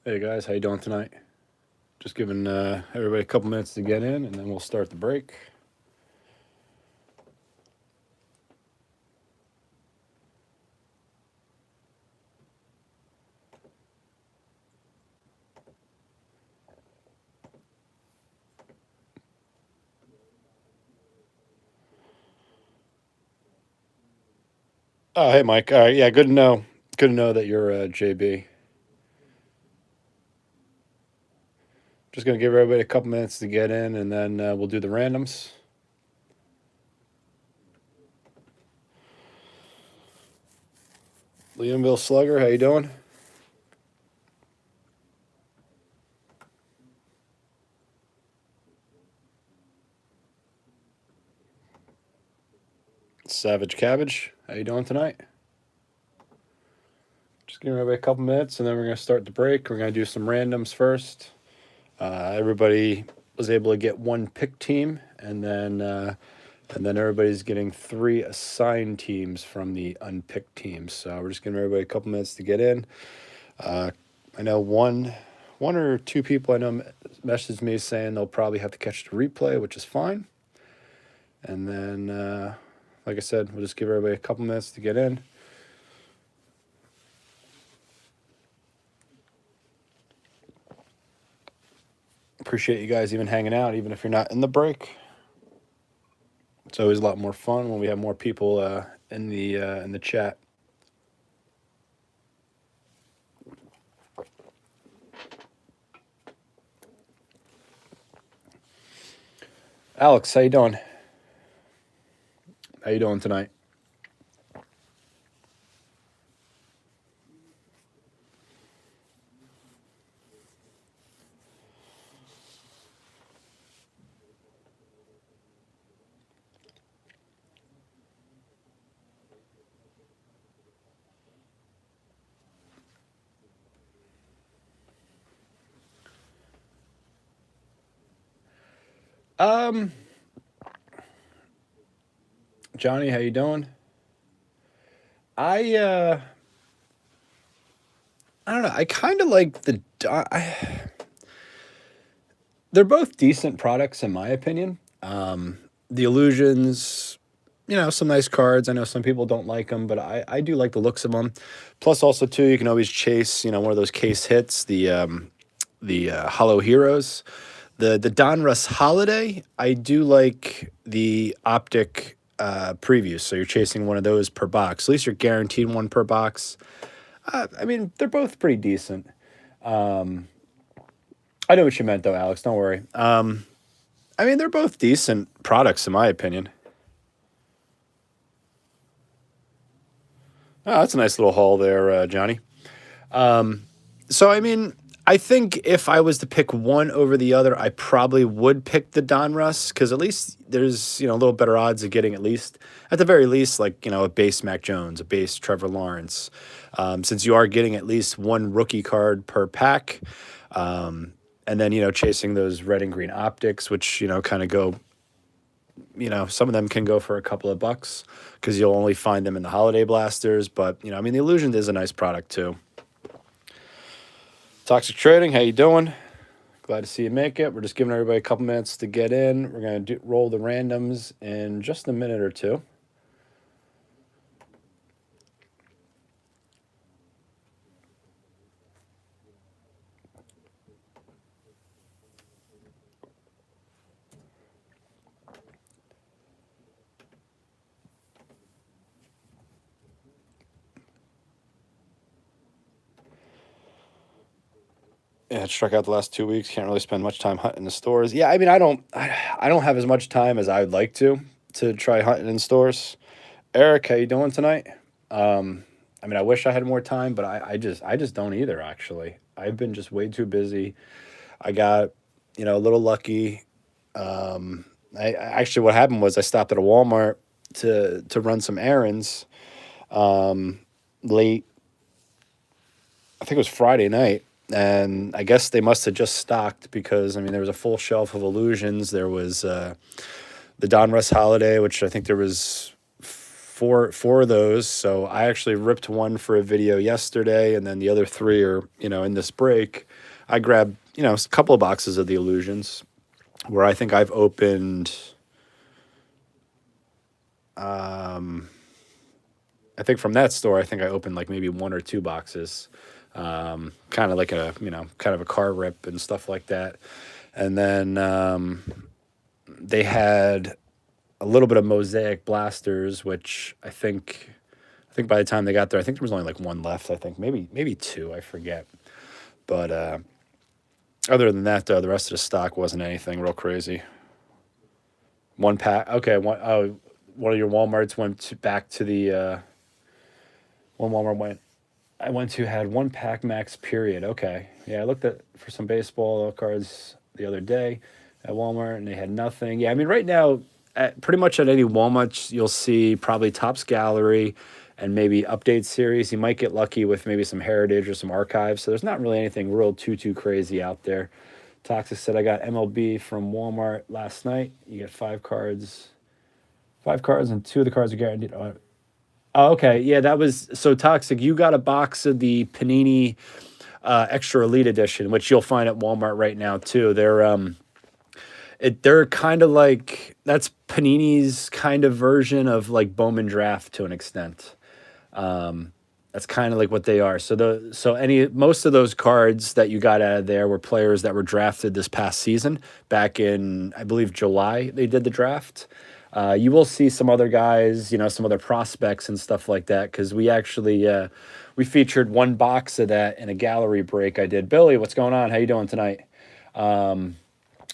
Hey guys, how you doing tonight? Just giving everybody a couple minutes to get in, and then we'll start the break. Oh, hey Mike. All right, yeah, good to know. Good to know that you're JB. Just gonna give everybody a couple minutes to get in, and then we'll do the randoms. Liamville Slugger, how you doing? Savage Cabbage, how you doing tonight? Just giving everybody a couple minutes, and then we're gonna start the break. We're gonna do some randoms first. Everybody was able to get one pick team, and then everybody's getting 3 assigned teams from the unpicked teams. So we're just giving everybody a couple minutes to get in. I know one or two people I know messaged me saying they'll probably have to catch the replay, which is fine. And then, like I said, we'll just give everybody a couple minutes to get in. Appreciate you guys even hanging out, even if you're not in the break. It's always a lot more fun when we have more people in the chat. Alex, how you doing? How you doing tonight? Um, Johnny, how you doing? I uh, I don't know. I kind of like they're both decent products in my opinion. The illusions, some nice cards. I know some people don't like them, but I do like the looks of them. Plus, also too, you can always chase, one of those case hits, the Hollow Heroes, the Donruss Holiday. I do like the optic previews, so you're chasing one of those per box. At least you're guaranteed one per box. I mean, they're both pretty decent. I know what you meant though, Alex. Don't worry. I mean, they're both decent products in my opinion. Oh, that's a nice little haul there, Johnny. So, I mean, I think if I was to pick one over the other, I probably would pick the Donruss because at least there's, a little better odds of getting at the very least, like, a base Mac Jones, a base Trevor Lawrence. Since you are getting at least one rookie card per pack. And then, chasing those red and green optics, which, kind of go, some of them can go for a couple of bucks because you'll only find them in the holiday blasters. But, I mean, the Illusion is a nice product too. Toxic Trading, how you doing? Glad to see you make it. We're just giving everybody a couple minutes to get in. We're going to roll the randoms in just a minute or two. Yeah, it struck out the last 2 weeks. Can't really spend much time hunting in the stores. Yeah, I mean, I don't have as much time as I would like to try hunting in stores. Eric, how you doing tonight? I mean, I wish I had more time, but I just don't either. Actually, I've been just way too busy. I got, a little lucky. Actually, what happened was I stopped at a Walmart to run some errands. Late, I think it was Friday night, and I guess they must have just stocked because I mean there was a full shelf of illusions. There was the Donruss Holiday, which I think there was four of those. So I actually ripped one for a video yesterday, and then the other three are in this break. I grabbed, a couple of boxes of the Illusions, where I think I've opened. Um, I think from that store, I think I opened like maybe one or two boxes, kind of like kind of a car rip and stuff like that. And then they had a little bit of Mosaic Blasters, which I think by the time they got there, I think there was only like one left. I think maybe two, I forget. But other than that, though, the rest of the stock wasn't anything real crazy. One pack, okay. One of your WalMarts back to the one Walmart went. I went to had one pack max period. Okay, yeah, I looked at for some baseball cards the other day at Walmart, and they had nothing. Yeah, I mean, right now, pretty much at any Walmart, you'll see probably Topps Gallery and maybe Update Series. You might get lucky with maybe some Heritage or some Archives. So there's not really anything real too crazy out there. Toxic said I got MLB from Walmart last night. You get five cards, and two of the cards are guaranteed. Oh, okay, yeah, that was so Toxic. You got a box of the Panini Extra Elite Edition, which you'll find at Walmart right now too. They're kind of like that's Panini's kind of version of like Bowman Draft to an extent. That's kind of like what they are. Most of those cards that you got out of there were players that were drafted this past season. Back in, I believe, July, they did the draft. You will see some other guys, some other prospects and stuff like that, because we actually we featured one box of that in a gallery break I did. Billy, what's going on? How you doing tonight?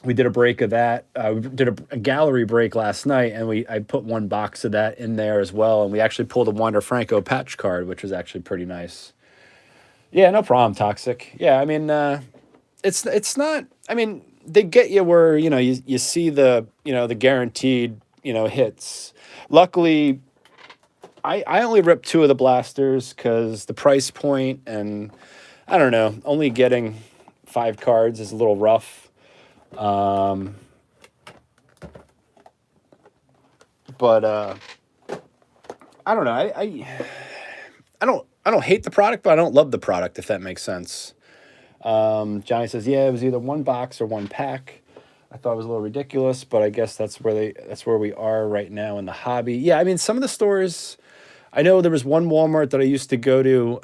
We did a break of that. We did a gallery break last night, and I put one box of that in there as well. And we actually pulled a Wander Franco patch card, which was actually pretty nice. Yeah, no problem, Toxic. Yeah, I mean, it's not. I mean, they get you where you see the guaranteed hits. Luckily, I only ripped two of the blasters because the price point, and I don't know, only getting 5 cards is a little rough. But I don't know. I don't hate the product, but I don't love the product, if that makes sense. Johnny says, yeah, it was either one box or one pack. I thought it was a little ridiculous, but I guess that's where we are right now in the hobby. Yeah, I mean, some of the stores, I know there was one Walmart that I used to go to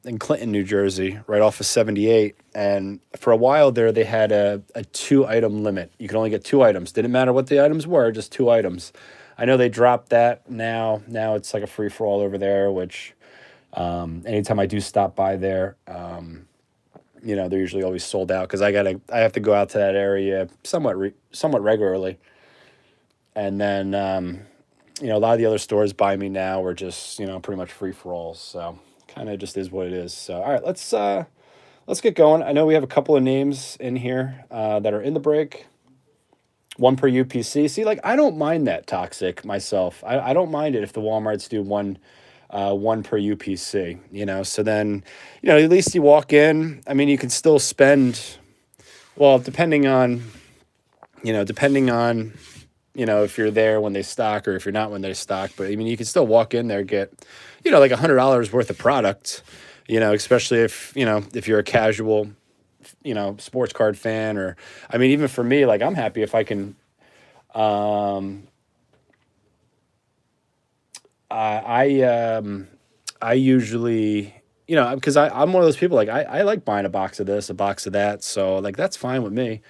in Clinton, New Jersey, right off of 78. And for a while there, they had a 2-item limit. You could only get 2 items. Didn't matter what the items were, just 2 items. I know they dropped that now. Now it's like a free-for-all over there, which anytime I do stop by there, they're usually always sold out because I have to go out to that area somewhat regularly. And then a lot of the other stores by me now are just, pretty much free for alls. So kind of just is what it is. So, all right, let's get going. I know we have a couple of names in here that are in the break. One per UPC. See, like, I don't mind that, Toxic, myself. I don't mind it if the Walmarts do one per UPC, So then, at least you walk in. I mean, you can still spend, well, depending on, if you're there when they stock or if you're not when they stock. But I mean, you can still walk in there, get, like $100 worth of product, especially if you're a casual, sports card fan. Or, I mean, even for me, like, I'm happy if I can, I usually, because I'm one of those people, like, I like buying a box of this, a box of that. So, like, that's fine with me.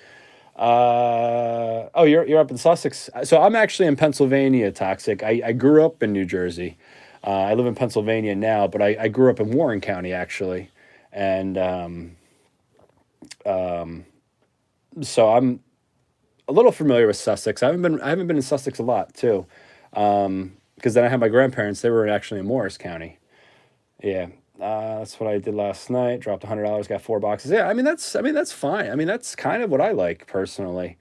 Oh, you're up in Sussex. So I'm actually in Pennsylvania, Toxic. I grew up in New Jersey. I live in Pennsylvania now, but I grew up in Warren County, actually. And so I'm a little familiar with Sussex. I haven't been in Sussex a lot, too. Because then I had my grandparents. They were actually in Morris County. Yeah. That's what I did last night. Dropped $100, got 4 boxes. Yeah, I mean that's fine. I mean that's kind of what I like personally.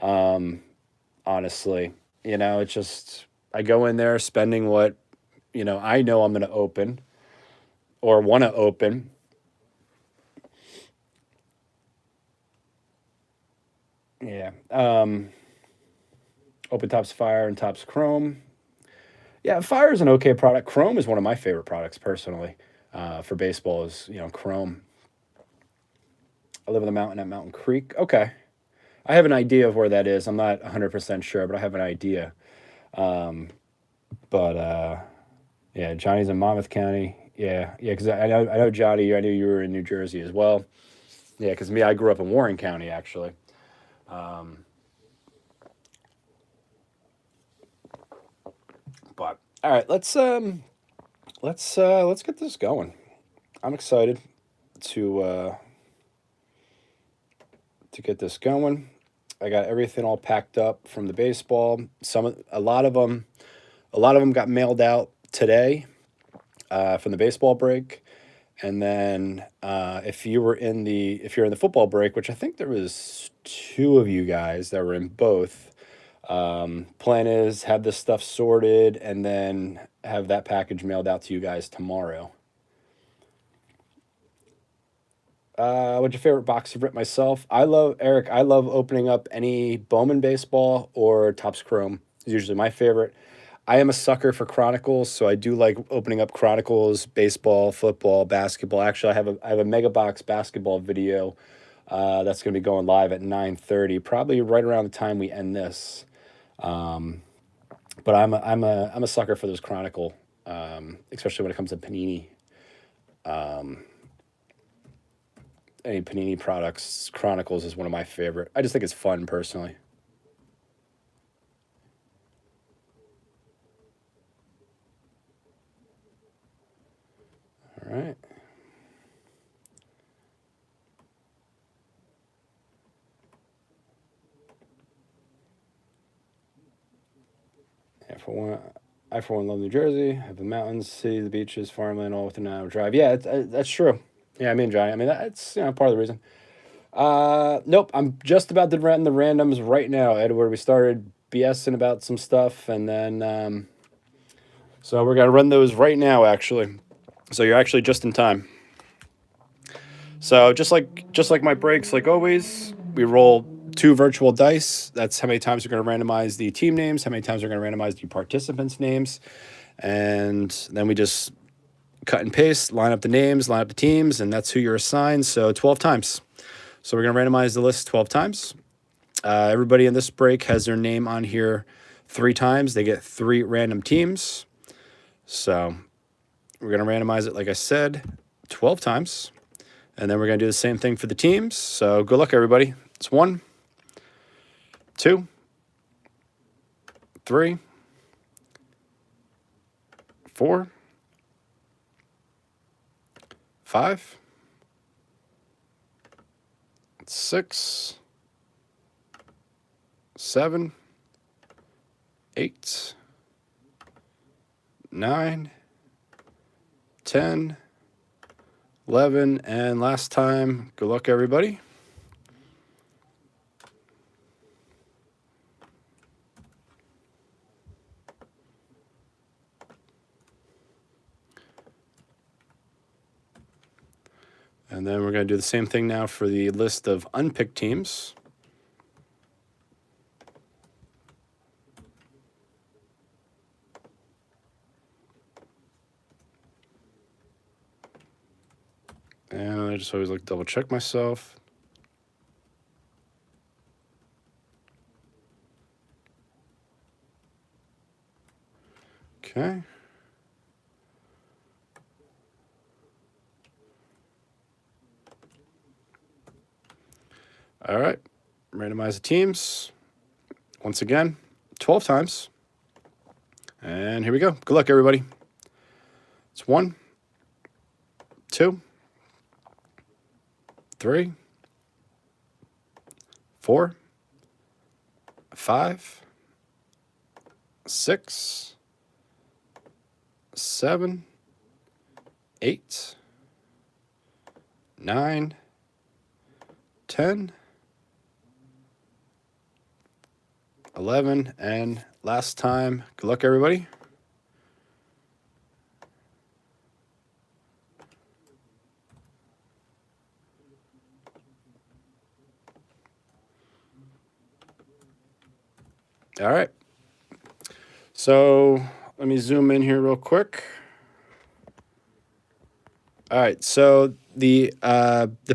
Honestly, it's just I go in there spending what I know I'm going to open or want to open. Yeah. Open Topps Fire and Topps Chrome. Yeah, Fire is an okay product. Chrome is one of my favorite products personally. For baseball is Chrome. I live in the mountain at Mountain Creek. Okay. I have an idea of where that is. I'm not 100% sure, but I have an idea. Um, but yeah, Johnny's in Monmouth County. Yeah, yeah, because I know Johnny. I knew you were in New Jersey as well. Yeah, because me, I grew up in Warren County actually. Um, but all right, let's get this going. I'm excited to uh, to get this going. I got everything all packed up from the baseball. A lot of them got mailed out today from the baseball break. And then if you're in the football break, which I think there was two of you guys that were in both. Plan is have this stuff sorted and then have that package mailed out to you guys tomorrow. What's your favorite box you've ripped myself? I love opening up any Bowman baseball or Topps Chrome. Is usually my favorite. I am a sucker for Chronicles, so I do like opening up Chronicles, baseball, football, basketball. Actually, I have a Mega Box basketball video that's going to be going live at 9:30, probably right around the time we end this. Um, but I'm a sucker for those Chronicle, especially when it comes to Panini. Um, any Panini products, Chronicles is one of my favorite. I just think it's fun personally. All right. Yeah, I for one love New Jersey. Have the mountains, city, the beaches, farmland, all within an hour drive. Yeah, that's true. Yeah, I mean, Johnny. I mean, that's part of the reason. Nope. I'm just about to run the randoms right now, Edward. We started BSing about some stuff, and then so we're gonna run those right now, actually. So you're actually just in time. So just like my breaks, like always, we roll two virtual dice. That's how many times we're going to randomize the team names, how many times we're going to randomize the participants' names, and then we just cut and paste, line up the names, line up the teams, and that's who you're assigned. So 12 times. So we're going to randomize the list 12 times. Everybody in this break has their name on here 3 times. They get 3 random teams. So we're going to randomize it, like I said, 12 times. And then we're going to do the same thing for the teams. So good luck, everybody. It's 1, 2, 3, 4, 5, 6, 7, 8, 9, 10, 11, and last time. Good luck, everybody. And then we're going to do the same thing now for the list of unpicked teams. And I just always like to double check myself. Okay. All right. Randomize the teams. Once again, 12 times. And here we go. Good luck, everybody. It's 1, 2, 3, 4, 5, 6, 7, 8, 9, 10, 11, and last time. Good luck, everybody. All right. So let me zoom in here real quick. All right. So the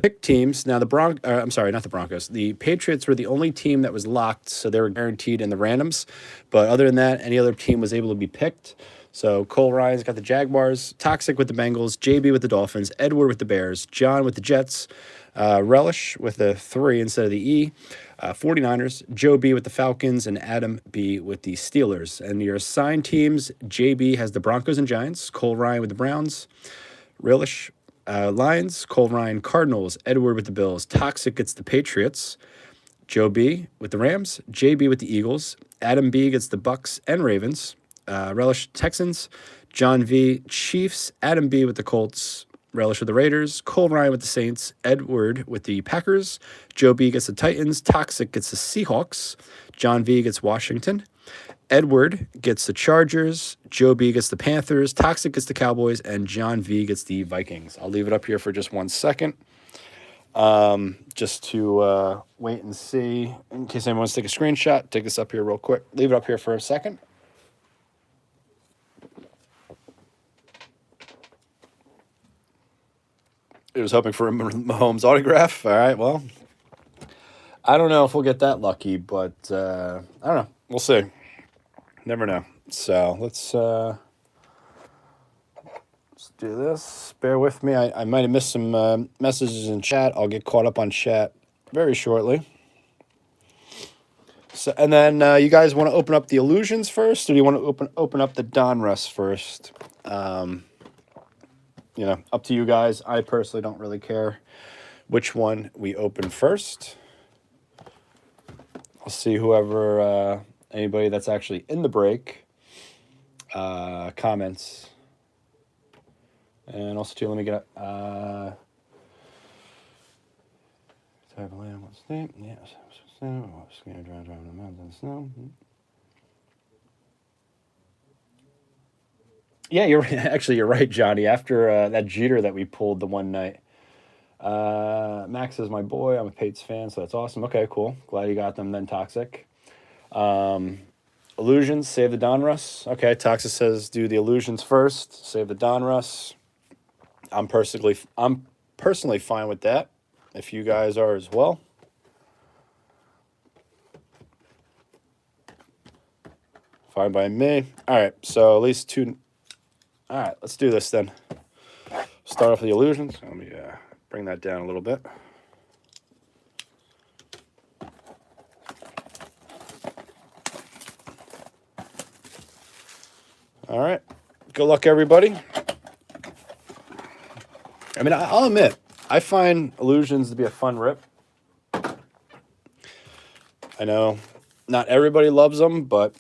pick teams now I'm sorry, not the Broncos. The Patriots were the only team that was locked, so they were guaranteed in the randoms. But other than that, any other team was able to be picked. So Cole Ryan's got the Jaguars, Toxic with the Bengals, JB with the Dolphins, Edward with the Bears, John with the Jets, Relish with the 3 instead of the E, 49ers, Joe B with the Falcons, and Adam B with the Steelers. And your assigned teams, JB has the Broncos and Giants, Cole Ryan with the Browns, Relish, Lions, Cole Ryan, Cardinals, Edward with the Bills, Toxic gets the Patriots, Joe B with the Rams, JB with the Eagles, Adam B gets the Bucks and Ravens, Relish Texans, John V Chiefs, Adam B with the Colts, Relish with the Raiders, Cole Ryan with the Saints, Edward with the Packers, Joe B gets the Titans, Toxic gets the Seahawks, John V gets Washington, Edward gets the Chargers, Joe B gets the Panthers, Toxic gets the Cowboys, and John V gets the Vikings. I'll leave it up here for just 1 second, just to wait and see. In case anyone wants to take a screenshot, take this up here real quick. Leave it up here for a second. It was hoping for a Mahomes autograph. All right, well, I don't know if we'll get that lucky, but I don't know. We'll see. Never know. So let's do this. Bear with me. I might have missed some messages in chat. I'll get caught up on chat very shortly. So, and then you guys want to open up the illusions first, or do you want to open up the Donruss first? You know, up to you guys. I personally don't really care which one we open first. I'll see whoever, anybody that's actually in the break, comments. And also, too, let me get a, type of land, what's the name? Yes. Driving the mountains, snow. Yeah, you're right, Johnny. After that Jeter that we pulled the one night, Max is my boy. I'm a Pates fan, so that's awesome. Okay, cool. Glad you got them then, Toxic. Illusions, save the Donruss. Okay, Toxic says do the illusions first, save the Donruss. I'm personally fine with that, if you guys are as well. Fine by me. All right, so at least 2. All right, let's do this then. Start off with the illusions. Let me bring that down a little bit. All right. Good luck, everybody. I mean, I'll admit, I find illusions to be a fun rip. I know not everybody loves them, but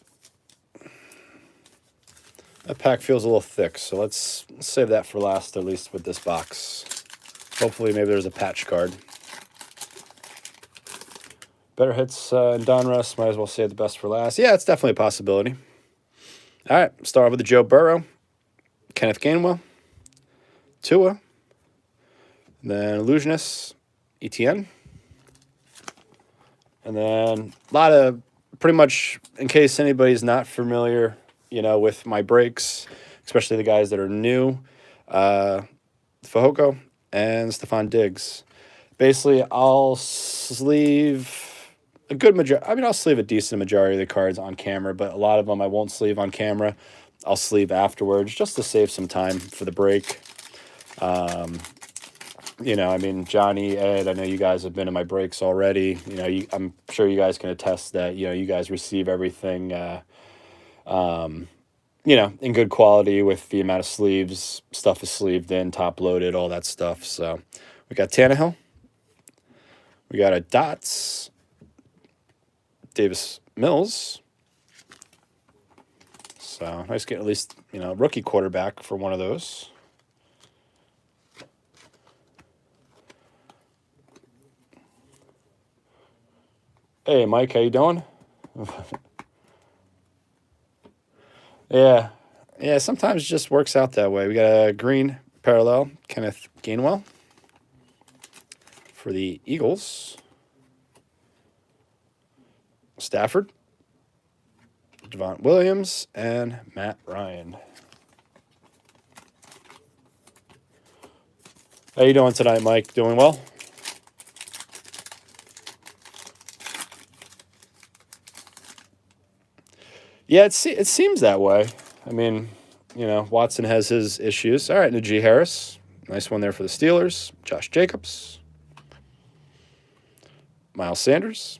that pack feels a little thick, so let's save that for last, at least with this box. Hopefully, maybe there's a patch card. Better hits in Donruss. Might as well save the best for last. Yeah, it's definitely a possibility. All right, start with the Joe Burrow, Kenneth Gainwell, Tua, then Illusionist, ETN, and then a lot of, pretty much, in case anybody's not familiar, you know, with my breaks, especially the guys that are new, Fehoko and Stephon Diggs. Basically, I'll sleeve a good majority. I mean, I'll sleeve a decent majority of the cards on camera, but a lot of them I won't sleeve on camera. I'll sleeve afterwards just to save some time for the break. You know, I mean, Johnny, Ed, I know you guys have been in my breaks already. You know, I'm sure you guys can attest that, you know, you guys receive everything, you know, in good quality with the amount of sleeves. Stuff is sleeved in, top loaded, all that stuff. So we got Tannehill. We got a Dots. Davis Mills. So nice getting at least, you know, rookie quarterback for one of those. Hey, Mike, how you doing? Yeah. Yeah, sometimes it just works out that way. We got a green parallel, Kenneth Gainwell for the Eagles. Stafford, Devont Williams, and Matt Ryan. How you doing tonight, Mike? Doing well? Yeah, it seems that way. I mean, Watson has his issues. All right, Najee Harris. Nice one there for the Steelers. Josh Jacobs. Miles Sanders.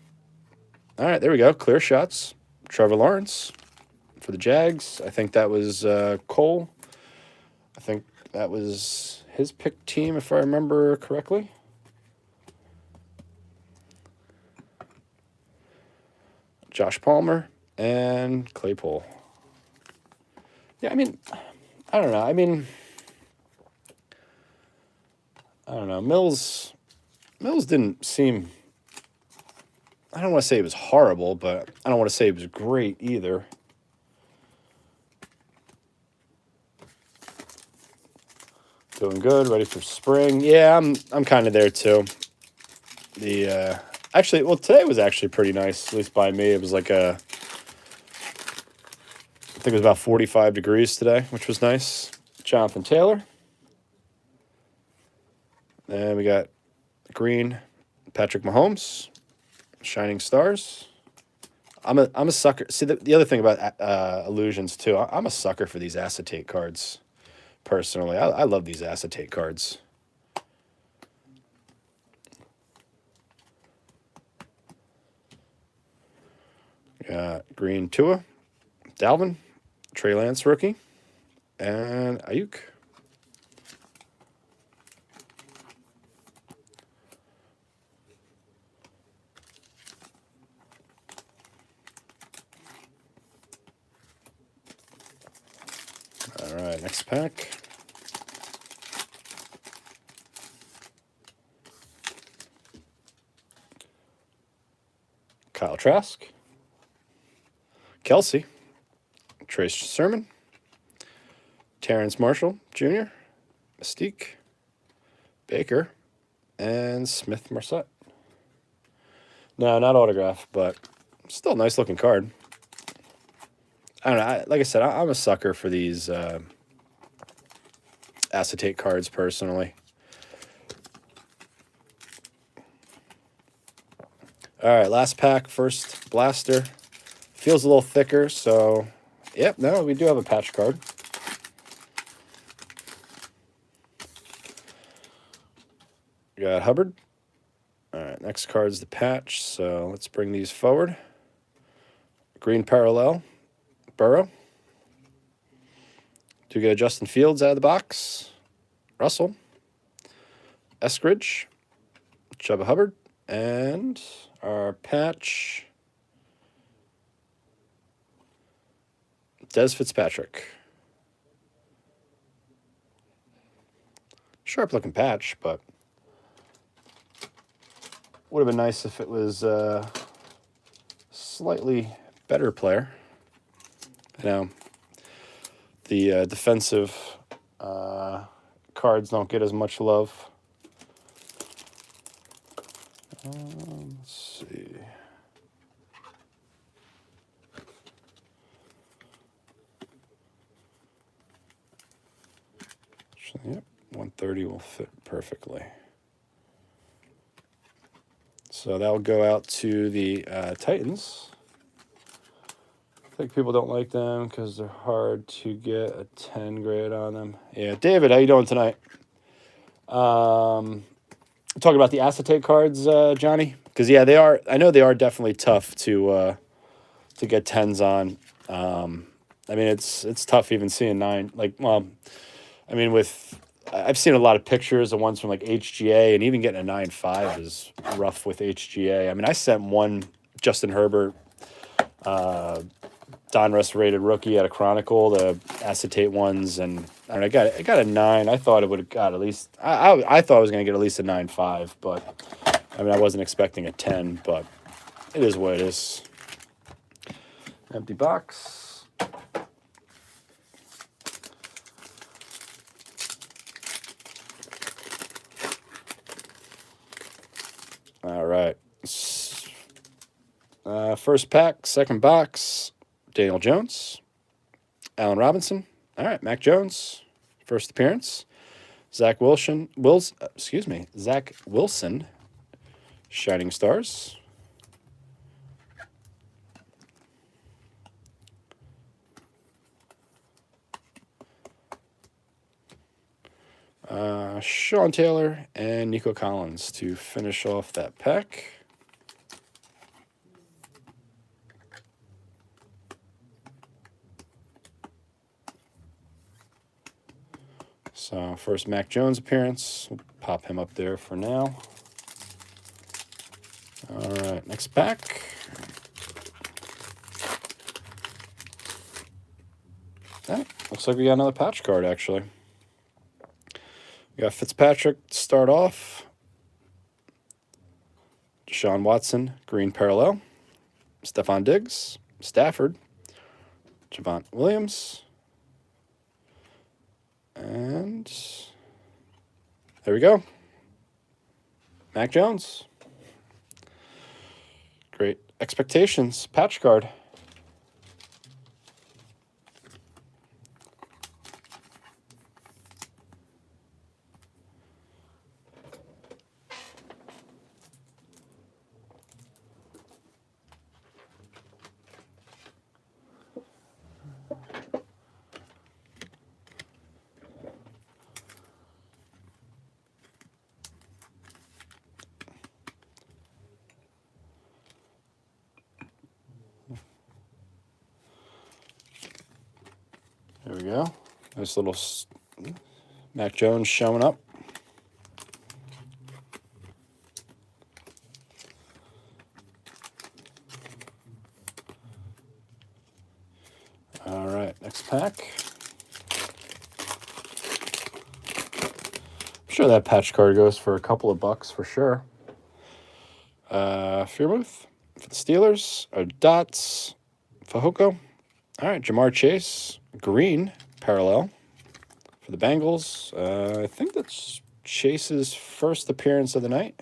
All right, there we go. Clear shots. Trevor Lawrence for the Jags. I think that was Cole. I think that was his pick team, if I remember correctly. Josh Palmer and Claypool. Yeah, I mean, I don't know. I don't know. Mills didn't seem. I don't want to say it was horrible, but I don't want to say it was great either. Doing good, ready for spring. Yeah, I'm kind of there too. Actually, well, today was actually pretty nice, at least by me. It was like I think it was about 45 degrees today, which was nice. Jonathan Taylor. And we got green, Patrick Mahomes, Shining Stars. I'm a sucker. See, the other thing about illusions too, I'm a sucker for these acetate cards. Personally, I love these acetate cards. Green Tua, Dalvin, Trey Lance rookie, and Ayuk. All right, next pack. Kyle Trask, Kelsey, Trace Sermon, Terrence Marshall Jr., Mystique, Baker, and Smith Marset. No, not autograph, but still a nice looking card. I don't know. Like I said, I'm a sucker for these acetate cards personally. All right, last pack, first blaster. Feels a little thicker, so yep, no, we do have a patch card. We got Hubbard. All right, next card is the patch, so let's bring these forward. Green parallel, Burrow. Do we get Justin Fields out of the box? Russell. Eskridge. Chuba Hubbard. And our patch, Des Fitzpatrick. Sharp looking patch, but would have been nice if it was a slightly better player. The defensive cards don't get as much love. Let's see. Yep, 130 will fit perfectly. So that will go out to the Titans. I think people don't like them because they're hard to get a 10 grade on them. Yeah, David, how you doing tonight? Talking about the acetate cards, Johnny, because yeah, they are. I know they are definitely tough to get 10s on. I mean, it's tough even seeing 9. Like, well, I mean, I've seen a lot of pictures of ones from like HGA, and even getting a 9.5 is rough with HGA. I mean, I sent one Justin Herbert, Donruss rated rookie at a Chronicle, the acetate ones, and I don't know, I got a 9. I thought it would have got at least. I thought I was going to get at least a 9.5, but I mean, I wasn't expecting a 10, but it is what it is. Empty box. All right. First pack, second box, Daniel Jones, Allen Robinson. All right, Mac Jones, first appearance. Zach Wilson, Shining Stars. Sean Taylor and Nico Collins to finish off that pack. So first Mac Jones appearance. We'll pop him up there for now. All right, next pack. Oh, looks like we got another patch card, actually. We got Fitzpatrick to start off. Deshaun Watson, green parallel. Stephon Diggs, Stafford. Javont Williams. And there we go. Mac Jones. Great expectations. Patch card. There we go. Nice little Mac Jones showing up. All right, next pack. I'm sure that patch card goes for a couple of bucks for sure. Fearmouth for the Steelers. Dots. Fahoko. All right, Jamar Chase. Green parallel for the Bengals. I think that's Chase's first appearance of the night.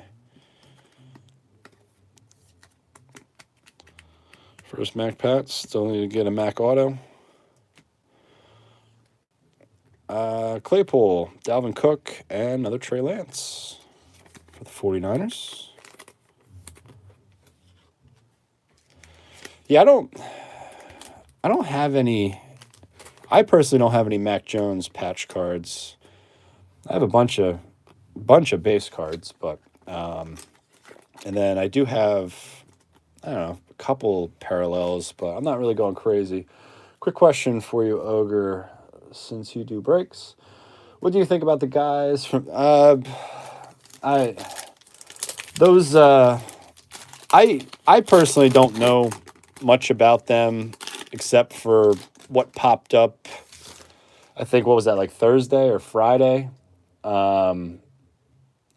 First Mac Pats. Still need to get a Mac Auto. Claypool, Dalvin Cook, and another Trey Lance for the 49ers. Yeah, I don't have any. I personally don't have any Mac Jones patch cards. I have a bunch of base cards, but and then I do have, I don't know, a couple parallels, but I'm not really going crazy. Quick question for you, Ogre, since you do breaks. What do you think about the guys from I personally don't know much about them except for what popped up. I think, what was that, like Thursday or Friday? I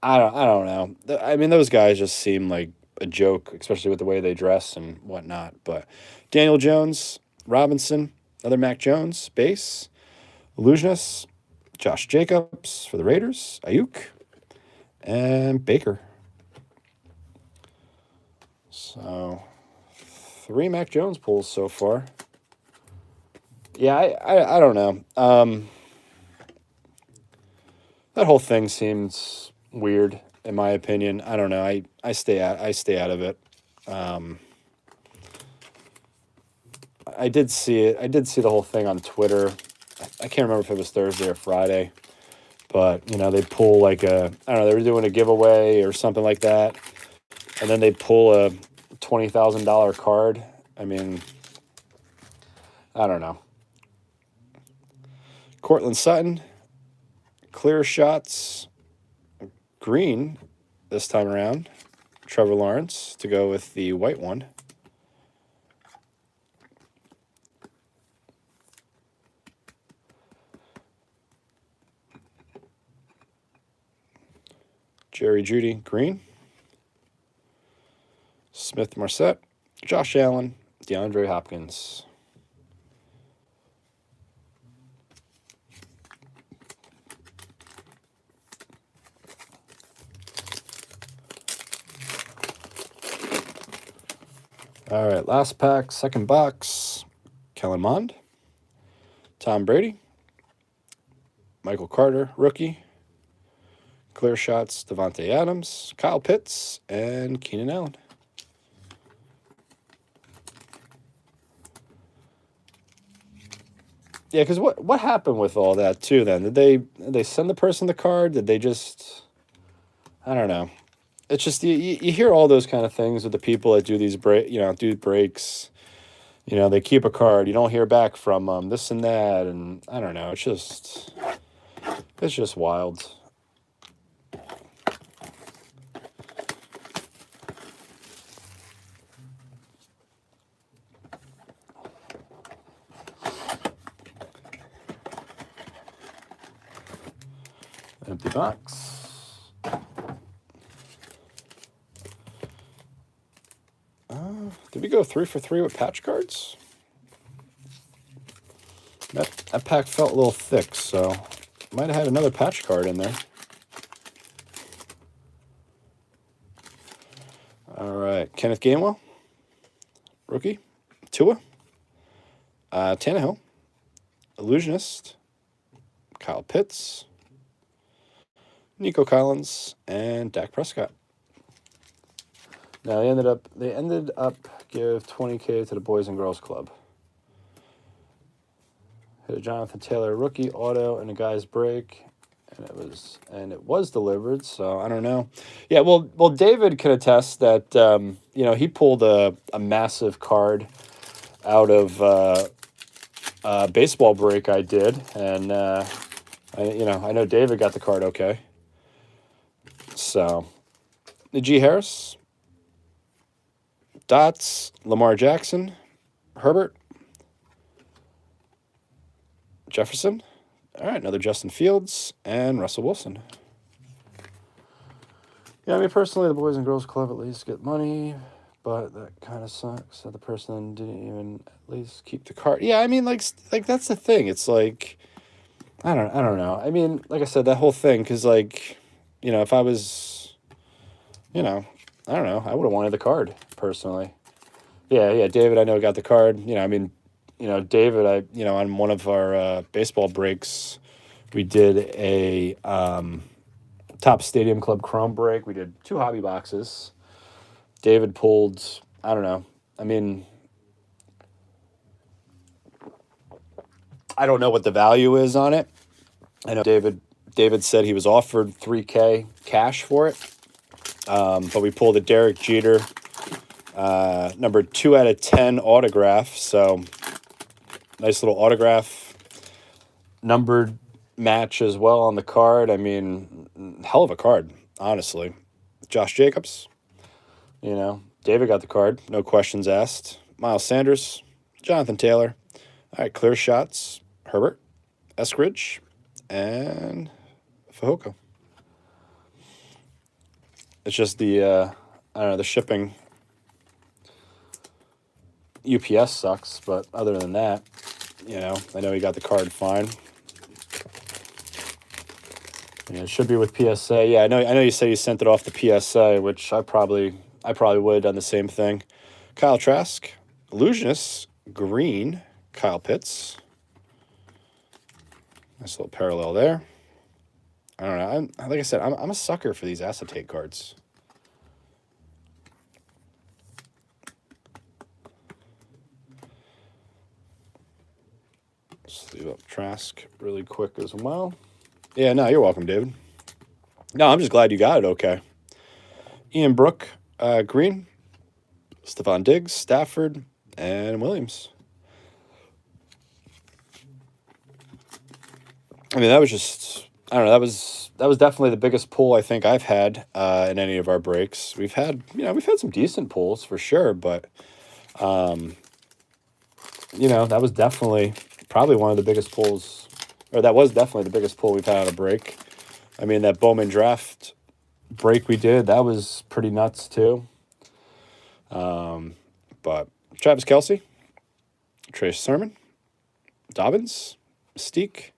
don't know. I mean, those guys just seem like a joke, especially with the way they dress and whatnot. But Daniel Jones, Robinson, another Mac Jones, base, Illusionist, Josh Jacobs for the Raiders, Ayuk, and Baker. So 3 Mac Jones pulls so far. Yeah, I don't know. That whole thing seems weird, in my opinion. I don't know. I stay out of it. I did see it. I did see the whole thing on Twitter. I can't remember if it was Thursday or Friday, but they pull like I don't know, they were doing a giveaway or something like that, and then they pull a $20,000 card. I mean, I don't know. Cortland Sutton, clear shots, green this time around. Trevor Lawrence to go with the white one. Jerry Jeudy, green. Smith Marset, Josh Allen, DeAndre Hopkins. All right, last pack, second box. Kellen Mond, Tom Brady, Michael Carter, rookie, Clear shots, Devontae Adams, Kyle Pitts, and Keenan Allen. Yeah, because what happened with all that too? Then did they send the person the card? Did they just? I don't know. It's just you hear all those kind of things with the people that do these do breaks. They keep a card. You don't hear back from them. This and that, and I don't know. It's just wild. Empty box. Did we go 3 for 3 with patch cards? That pack felt a little thick, so might have had another patch card in there. All right, Kenneth Gainwell, rookie. Tua, Tannehill, Illusionist, Kyle Pitts, Nico Collins, and Dak Prescott. Now they ended up give $20K to the Boys and Girls Club. Hit a Jonathan Taylor rookie auto and a guy's break, and it was delivered. So I don't know. Yeah, well, David can attest that he pulled a massive card out of a baseball break I did, and I know David got the card okay. So Najee Harris, Dots, Lamar Jackson, Herbert, Jefferson. All right, another Justin Fields and Russell Wilson. Yeah, I mean, personally, the Boys and Girls Club at least get money, but that kind of sucks that the person didn't even at least keep the card. Yeah, I mean, like that's the thing. It's like, I don't know. I mean, like I said, that whole thing, because if I was, I don't know, I would have wanted the card personally. Yeah, David, I know got the card. David, on one of our baseball breaks, we did a Top Stadium Club Chrome break. We did 2 hobby boxes. David pulled, I don't know. I mean, I don't know what the value is on it. I know David said he was offered $3K cash for it. But we pulled a Derek Jeter number 2 out of 10 autograph. So nice little autograph numbered match as well on the card. I mean, hell of a card, honestly. Josh Jacobs, David got the card, no questions asked. Miles Sanders, Jonathan Taylor. All right, clear shots, Herbert, Eskridge, and Fehoko. It's just the shipping. UPS sucks, but other than that, I know he got the card fine. It should be with PSA. Yeah, I know you said you sent it off to PSA, which I probably would have done the same thing. Kyle Trask, Illusionist, green, Kyle Pitts. Nice little parallel there. I don't know. Like I said, I'm a sucker for these acetate cards. Let's leave up Trask really quick as well. Yeah, no, you're welcome, David. No, I'm just glad you got it okay. Ian Brook, green, Stephon Diggs, Stafford, and Williams. I mean, that was just, I don't know, that was definitely the biggest pull I think I've had in any of our breaks. We've had some decent pulls for sure, but that was definitely probably one of the biggest pulls, or that was definitely the biggest pull we've had on a break. I mean, that Bowman draft break we did, that was pretty nuts too. But Travis Kelce, Trace Sermon, Dobbins, Mystique,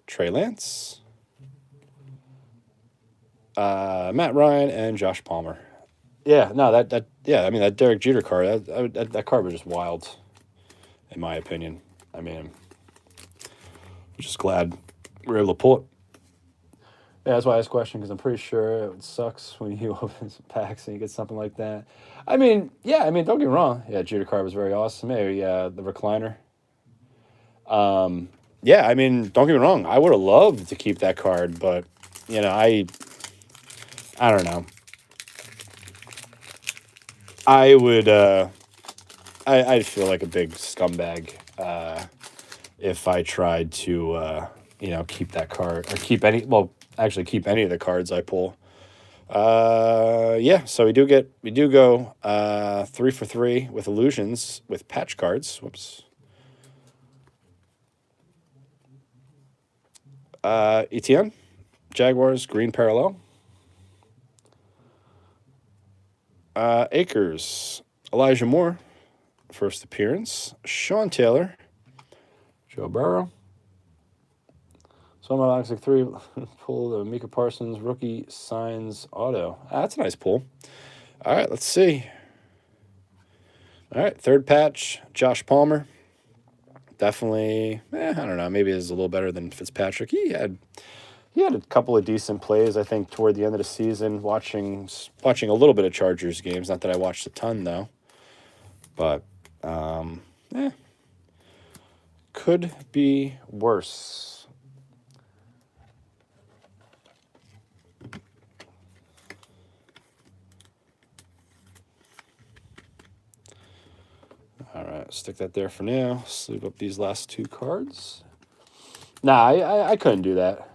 Trey Lance, Matt Ryan, and Josh Palmer. Yeah, no, that Derek Jeter card, that card was just wild, in my opinion. I mean, I'm just glad we were able to pull it. Yeah, that's why I asked the question because I'm pretty sure it sucks when you open some packs and you get something like that. I mean, yeah, I mean, don't get me wrong. Yeah, Jeter card was very awesome. Maybe the recliner. Um, yeah, I mean, don't get me wrong. I would have loved to keep that card, but you know, I don't know. I would I'd feel like a big scumbag if I tried to keep that card or keep any actually keep any of the cards I pull. Yeah, so we do go 3 for 3 with illusions with patch cards. Whoops. Etienne, Jaguars, green parallel. Akers, Elijah Moore, first appearance. Sean Taylor, Joe Burrow. So my Toxic 3 pull the Mika Parsons rookie signs auto. That's a nice pull. All right, let's see. All right, third patch, Josh Palmer. Definitely, I don't know. Maybe it's a little better than Fitzpatrick. He had a couple of decent plays, I think, toward the end of the season. Watching a little bit of Chargers games. Not that I watched a ton though, but could be worse. All right, stick that there for now. Sleeve up these last 2 cards. Nah, I couldn't do that.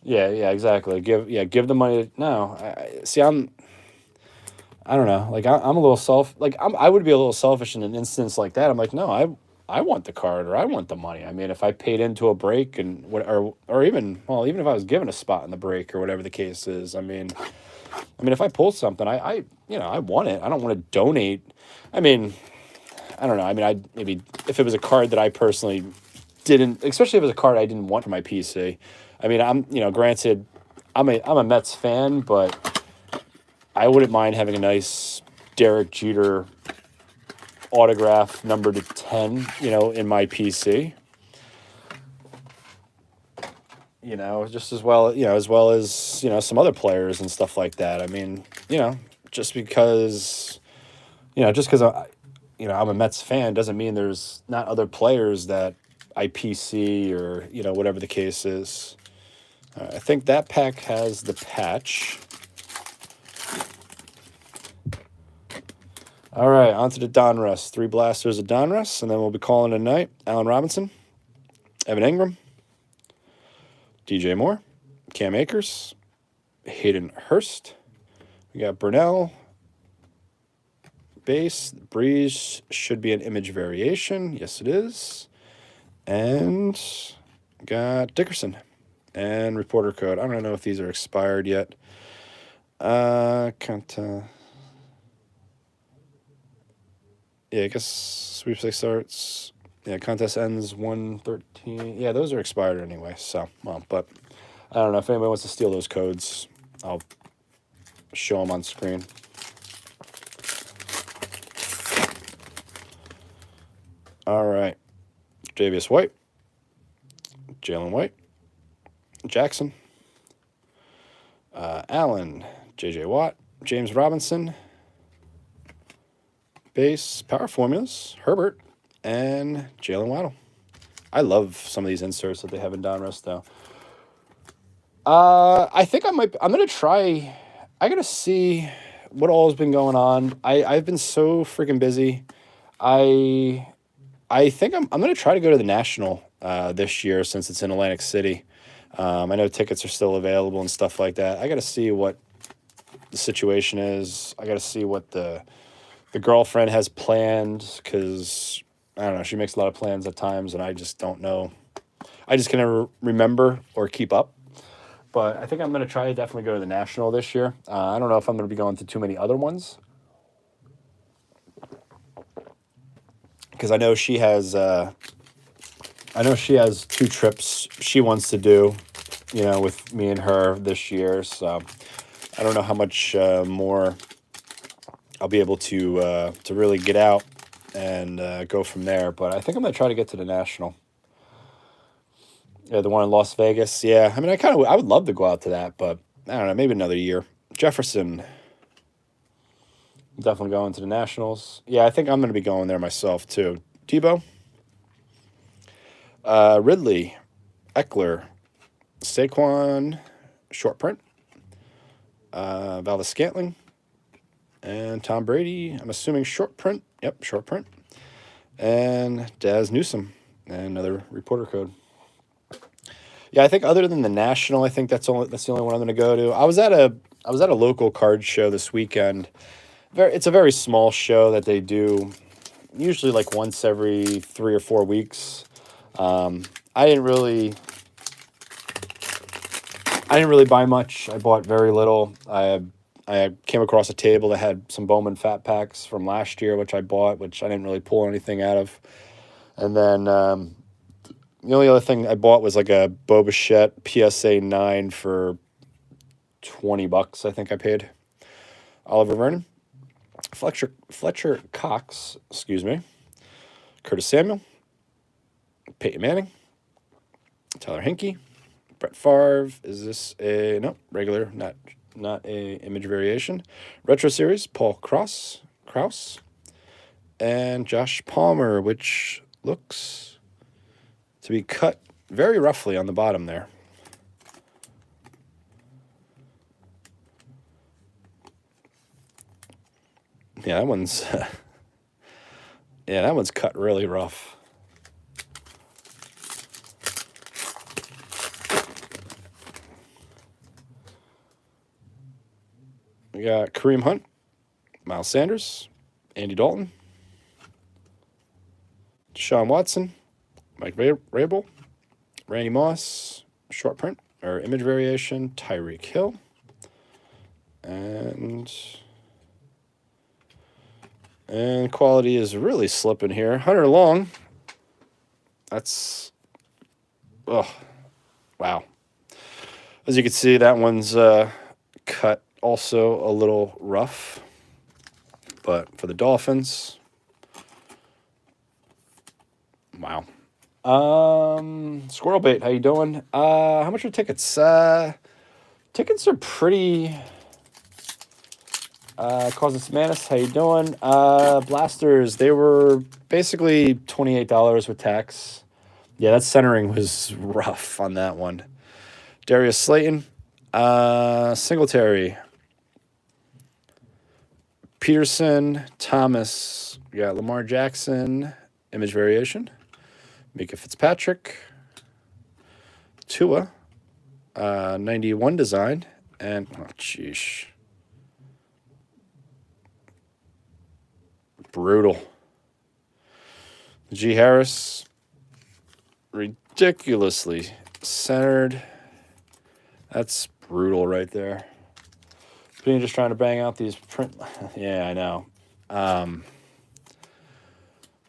Yeah, exactly. Give the money. No, see, I don't know. Like I'm a little I would be a little selfish in an instance like that. I'm like, no, I want the card or I want the money. I mean, if I paid into a break and what or even if I was given a spot in the break or whatever the case is, I mean, if I pulled something, I want it. I don't want to donate. I mean, I don't know. I mean, I maybe if it was a card that I personally didn't, especially if it was a card I didn't want for my PC. I mean, granted, I'm a Mets fan, but I wouldn't mind having a nice Derek Jeter autograph numbered to 10, in my PC. Just as well, as some other players and stuff like that. I mean, just because, I'm a Mets fan doesn't mean there's not other players that I PC or, whatever the case is. I think that pack has the patch. All right, on to the Donruss. 3 blasters of Donruss, and then we'll be calling it a night. Allen Robinson, Evan Ingram, DJ Moore, Cam Akers, Hayden Hurst. We got Burnell, base. Breeze should be an image variation. Yes, it is. And got Dickerson and reporter code. I don't know if these are expired yet. Yeah, I guess sweepstakes starts. Yeah, contest ends 1/13. Yeah, those are expired anyway. So, but I don't know if anybody wants to steal those codes. I'll show them on screen. All right, Javius White, Jalen White, Jackson, Allen, J.J. Watt, James Robinson. Base, power formulas, Herbert, and Jalen Waddle. I love some of these inserts that they have in Donruss, though. I think I'm going to try. I got to see what all has been going on. I've been so freaking busy. I think I'm going to try to go to the National this year since it's in Atlantic City. I know tickets are still available and stuff like that. I got to see what the situation is. I got to see what the girlfriend has planned because, I don't know, she makes a lot of plans at times and I just don't know. I just can never remember or keep up. But I think I'm going to try to definitely go to the National this year. I don't know if I'm going to be going to too many other ones. Because I know she has 2 trips she wants to do, with me and her this year. So I don't know how much more I'll be able to really get out and go from there. But I think I'm going to try to get to the National. Yeah, the one in Las Vegas. Yeah, I mean, I would love to go out to that, but I don't know, maybe another year. Jefferson, definitely going to the Nationals. Yeah, I think I'm going to be going there myself too. Debo, Ridley, Eckler, Saquon, short print, Valdez Scantling, and Tom Brady. I'm assuming short print. Yep, short print. And Daz Newsome, and another reporter code. Yeah, I think other than the National, I think that's the only one I'm going to go to. I was at a local card show this weekend. It's a very small show that they do, usually like once every 3 or 4 weeks. I didn't really buy much. I bought very little. I came across a table that had some Bowman Fat Packs from last year, which I bought, which I didn't really pull anything out of. And then the only other thing I bought was like a Boba Fett PSA 9 for $20, I think I paid. Oliver Vernon, Fletcher Cox, excuse me, Curtis Samuel, Peyton Manning, Tyler Hinkie, Brett Favre. Is this a no regular? Not a image variation. Retro series. Paul Krause, and Josh Palmer, which looks to be cut very roughly on the bottom there. Yeah, that one's that one's cut really rough. We got Kareem Hunt, Miles Sanders, Andy Dalton, Deshaun Watson, Mike Rabel, Randy Moss, short print or image variation, Tyreek Hill, and quality is really slipping here. Hunter Long. That's wow. As you can see, that one's cut also a little rough. But for the Dolphins, wow. Squirrel Bait, how you doing? How much are tickets? Tickets are pretty. Cosmos Manus, how you doing? Blasters, they were basically $28 with tax. Yeah, that centering was rough on that one. Darius Slayton, Singletary, Peterson, Thomas. We got Lamar Jackson, image variation. Mika Fitzpatrick, Tua, 91 design, and oh jeez, brutal. G Harris, ridiculously centered. That's brutal right there. Being just trying to bang out these print. Yeah, I know.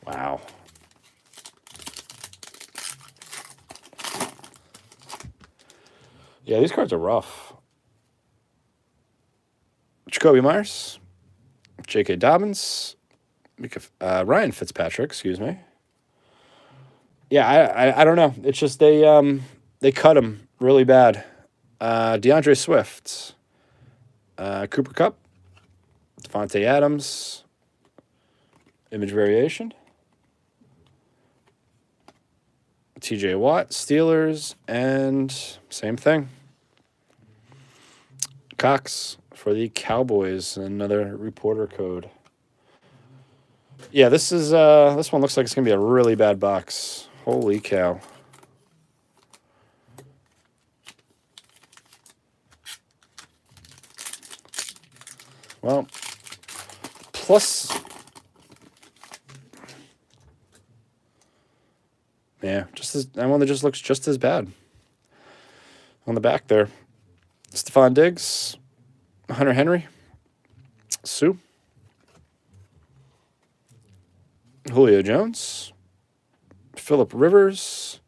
Wow. Yeah, these cards are rough. Jacoby Myers, J.K. Dobbins, Ryan Fitzpatrick, excuse me. Yeah, I don't know. It's just they cut him really bad. DeAndre Swift, Cooper Kupp, Devontae Adams, image variation. TJ Watt, Steelers, and same thing. Cox for the Cowboys, another reporter code. Yeah, this one looks like it's gonna be a really bad box. Holy cow. Well, plus, yeah, that one that just looks just as bad. On the back there, Stephon Diggs, Hunter Henry, Sue, Julio Jones, Phillip Rivers,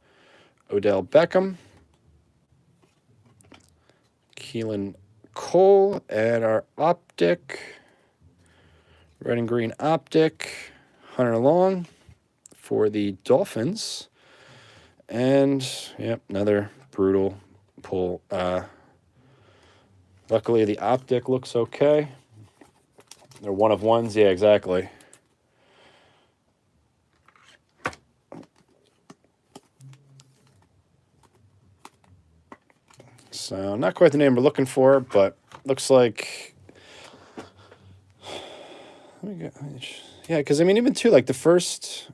Odell Beckham, Keelan Cole, and our optic, red and green optic, Hunter Long for the Dolphins. And, yep, another brutal pull. Luckily, the optic looks okay. They're one of ones. Yeah, exactly. So, not quite the name we're looking for, but looks like... Yeah, because, I mean, even too, like, the first...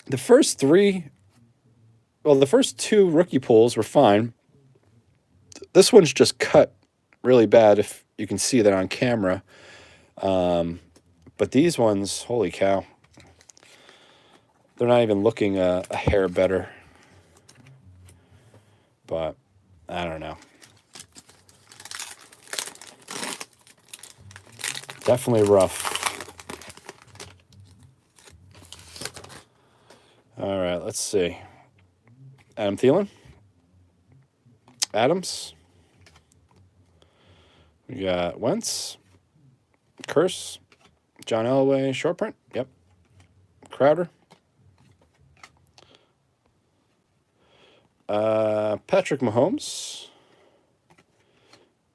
The first three... Well, the first two rookie pulls were fine. This one's just cut really bad, if you can see that on camera. But these ones, holy cow. They're not even looking a hair better. But, I don't know. Definitely rough. All right, let's see. Adam Thielen. Adams. We got Wentz. Curse. John Elway. Short print. Yep. Crowder. Patrick Mahomes.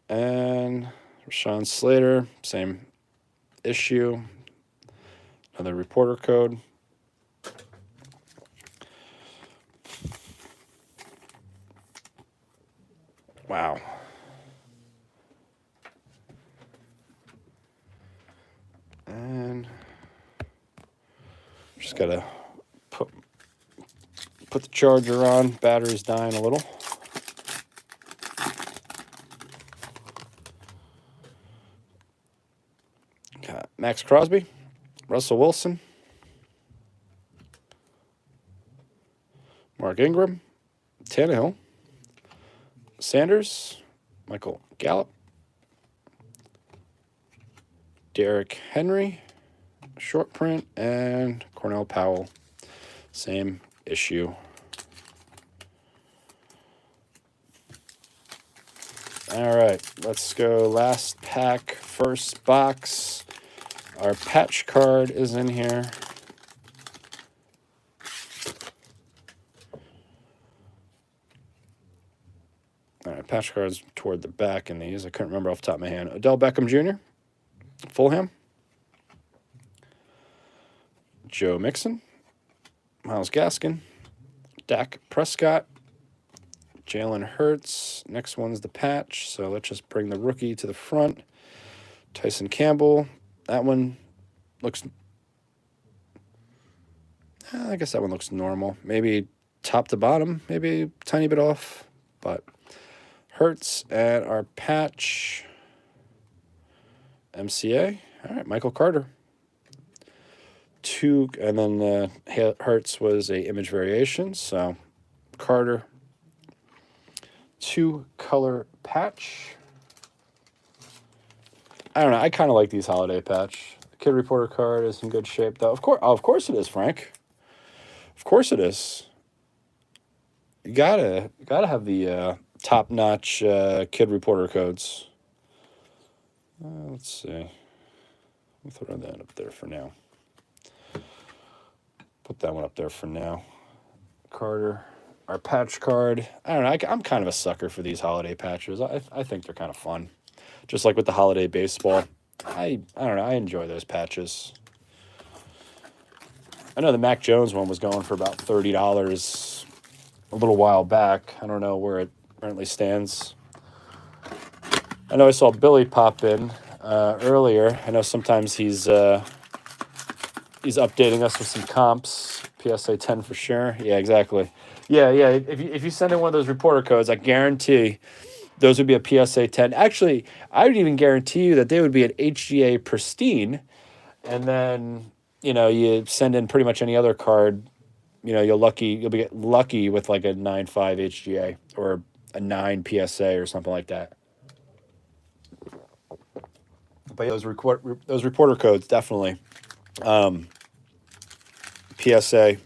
And Rashawn Slater. Same issue. Another reporter code. Wow. And just gotta put the charger on. Battery's dying a little. Got Max Crosby, Russell Wilson, Mark Ingram, Tannehill, Sanders, Michael Gallup, Derrick Henry, short print, and Cornell Powell. Same issue. All right, let's go last pack, first box. Our patch card is in here. All right, patch cards toward the back in these. I couldn't remember off the top of my hand. Odell Beckham Jr., Fulham. Joe Mixon, Myles Gaskin, Dak Prescott, Jalen Hurts. Next one's the patch, so let's just bring the rookie to the front. Tyson Campbell. That one looks... I guess that one looks normal. Maybe top to bottom, maybe a tiny bit off, but Hurts. And our patch, MCA. All right, Michael Carter. Two, and then Hurts was a image variation, so Carter. 2-color patch. I don't know. I kind of like these holiday patch. The Kid Reporter card is in good shape, though. Of course it is, Frank. Of course it is. You gotta have the top-notch Kid Reporter codes. Let's see. We'll throw that up there for now. Put that one up there for now. Carter. Our patch card. I don't know. I'm kind of a sucker for these holiday patches. I think they're kind of fun. Just like with the holiday baseball. I don't know. I enjoy those patches. I know the Mac Jones one was going for about $30 a little while back. I don't know where it currently stands. I know I saw Billy pop in earlier. I know sometimes he's updating us with some comps. PSA 10 for sure. Yeah, exactly. Yeah. If you send in one of those reporter codes, I guarantee those would be a PSA 10. Actually, I would even guarantee you that they would be an HGA pristine. And then, you send in pretty much any other card, you'll be lucky with like a 9.5 HGA or a 9 PSA or something like that. But yeah, those reporter codes, definitely. PSA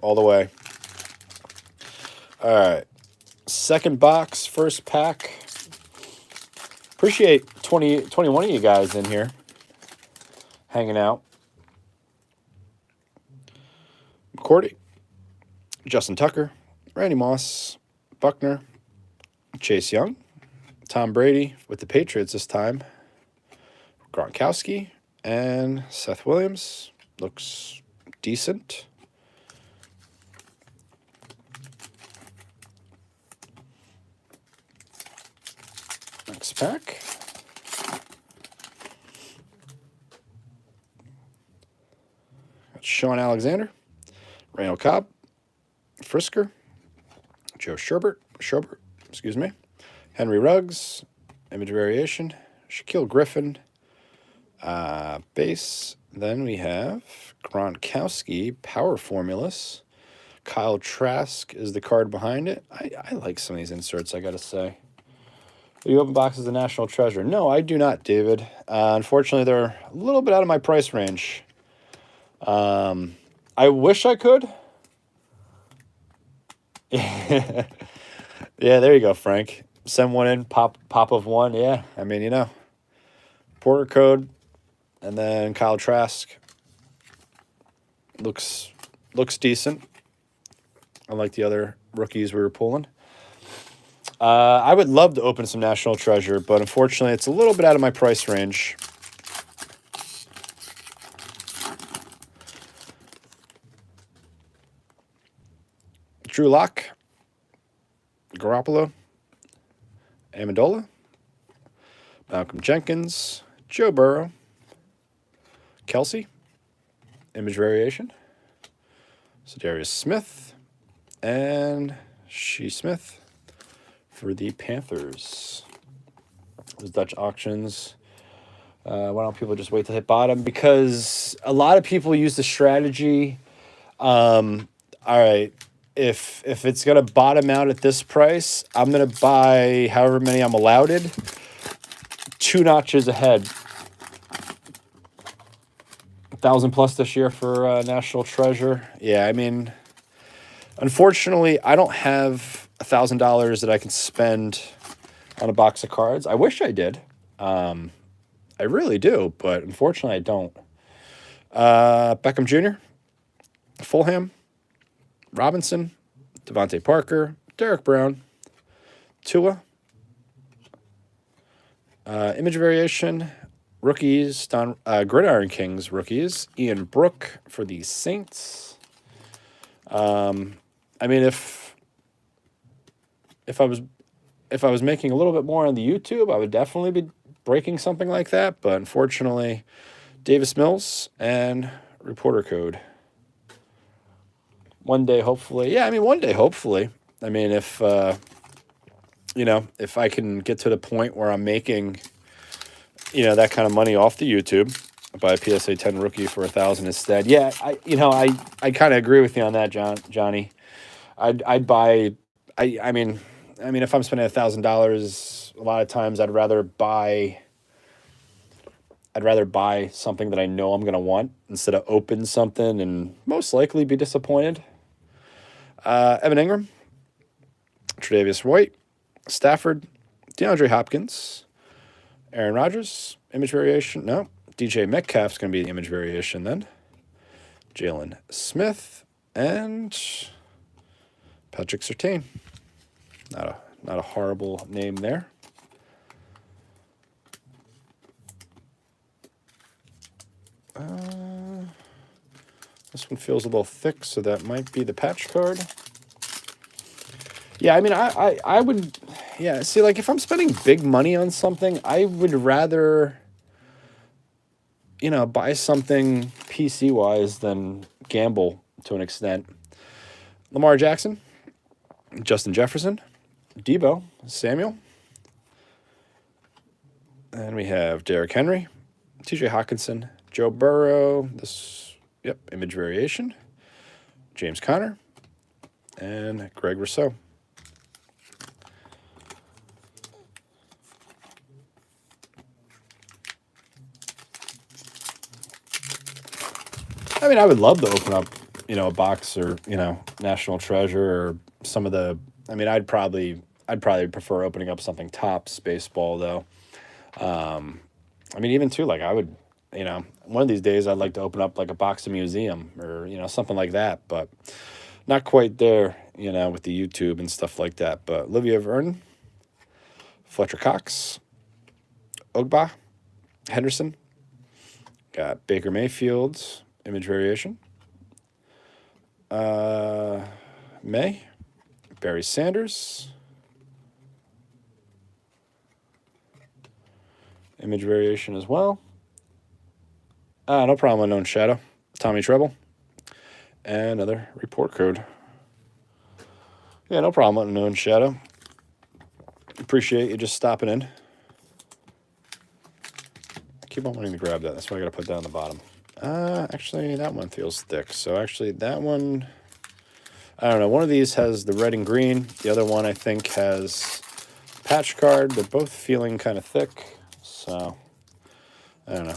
all the way. All right. Second box, first pack. Appreciate 21 of you guys in here hanging out. Cordy, Justin Tucker, Randy Moss, Buckner, Chase Young, Tom Brady with the Patriots this time, Gronkowski, and Seth Williams. Looks decent. Next pack. Got Sean Alexander, Randall Cobb, Frisker, Joe Sherbert, excuse me, Henry Ruggs, image variation, Shaquille Griffin, base. Then we have Gronkowski, power formulas. Kyle Trask is the card behind it. I like some of these inserts, I got to say. Do you open boxes of National Treasure? No, I do not, David. Unfortunately, they're a little bit out of my price range. I wish I could. Yeah, there you go, Frank. Send one in, pop of one. Yeah, I mean, you know. Porter code, and then Kyle Trask. Looks decent. Unlike the other rookies we were pulling. I would love to open some National Treasure, but unfortunately, it's a little bit out of my price range. Drew Lock, Garoppolo, Amendola, Malcolm Jenkins, Joe Burrow, Kelsey, image variation, Zadarius Smith, and Shee Smith for the Panthers. Those Dutch auctions. Why don't people just wait to hit bottom? Because a lot of people use the strategy. All right, if it's gonna bottom out at this price, I'm gonna buy however many I'm allowed, 2 notches ahead. 1,000 plus this year for National Treasure. Yeah, I mean, unfortunately, I don't have $1,000 that I can spend on a box of cards. I wish I did. I really do, but unfortunately, I don't. Beckham Jr., Fulham, Robinson, Devontae Parker, Derek Brown, Tua, image variation, rookies, Gridiron Kings rookies, Ian Brook for the Saints. I mean, if I was making a little bit more on the YouTube, I would definitely be breaking something like that. But unfortunately, Davis Mills and reporter code. One day, hopefully. Yeah, I mean, one day, hopefully. I mean, if if I can get to the point where I'm making, that kind of money off the YouTube, buy a PSA 10 rookie for 1,000 instead. Yeah, I kind of agree with you on that, Johnny. I'd buy. I mean, if I'm spending $1,000, a lot of times I'd rather buy something that I know I'm gonna want instead of open something and most likely be disappointed. Evan Ingram, Tre'Davious White, Stafford, DeAndre Hopkins, Aaron Rodgers, image variation. No, DJ Metcalf's gonna be the image variation then. Jalen Smith and Patrick Surtain. Not a horrible name there. This one feels a little thick, so that might be the patch card. Yeah, I mean, I would, yeah, see, like, if I'm spending big money on something, I would rather, buy something PC-wise than gamble to an extent. Lamar Jackson, Justin Jefferson, Debo Samuel, and we have Derrick Henry, TJ Hawkinson, Joe Burrow, image variation, James Conner, and Greg Rousseau. I mean, I would love to open up, a box or, National Treasure or some of the, I mean, I'd probably prefer opening up something Topps baseball though. I mean, even too, like I would you know, one of these days I'd like to open up like a boxing museum or, you know, something like that, but not quite there, you know, with the YouTube and stuff like that. But Olivia Vernon, Fletcher Cox, Ogba, Henderson, got Baker Mayfield's image variation, May, Barry Sanders, image variation as well. No problem, Unknown Shadow, Tommy Treble, and another report code. Yeah, no problem, Unknown Shadow. Appreciate you just stopping in. Keep on wanting to grab that. That's what I got to put down the bottom. Actually, that one feels thick. So actually, that one, I don't know. One of these has the red and green. The other one, I think, has patch card. They're both feeling kind of thick. So, I don't know.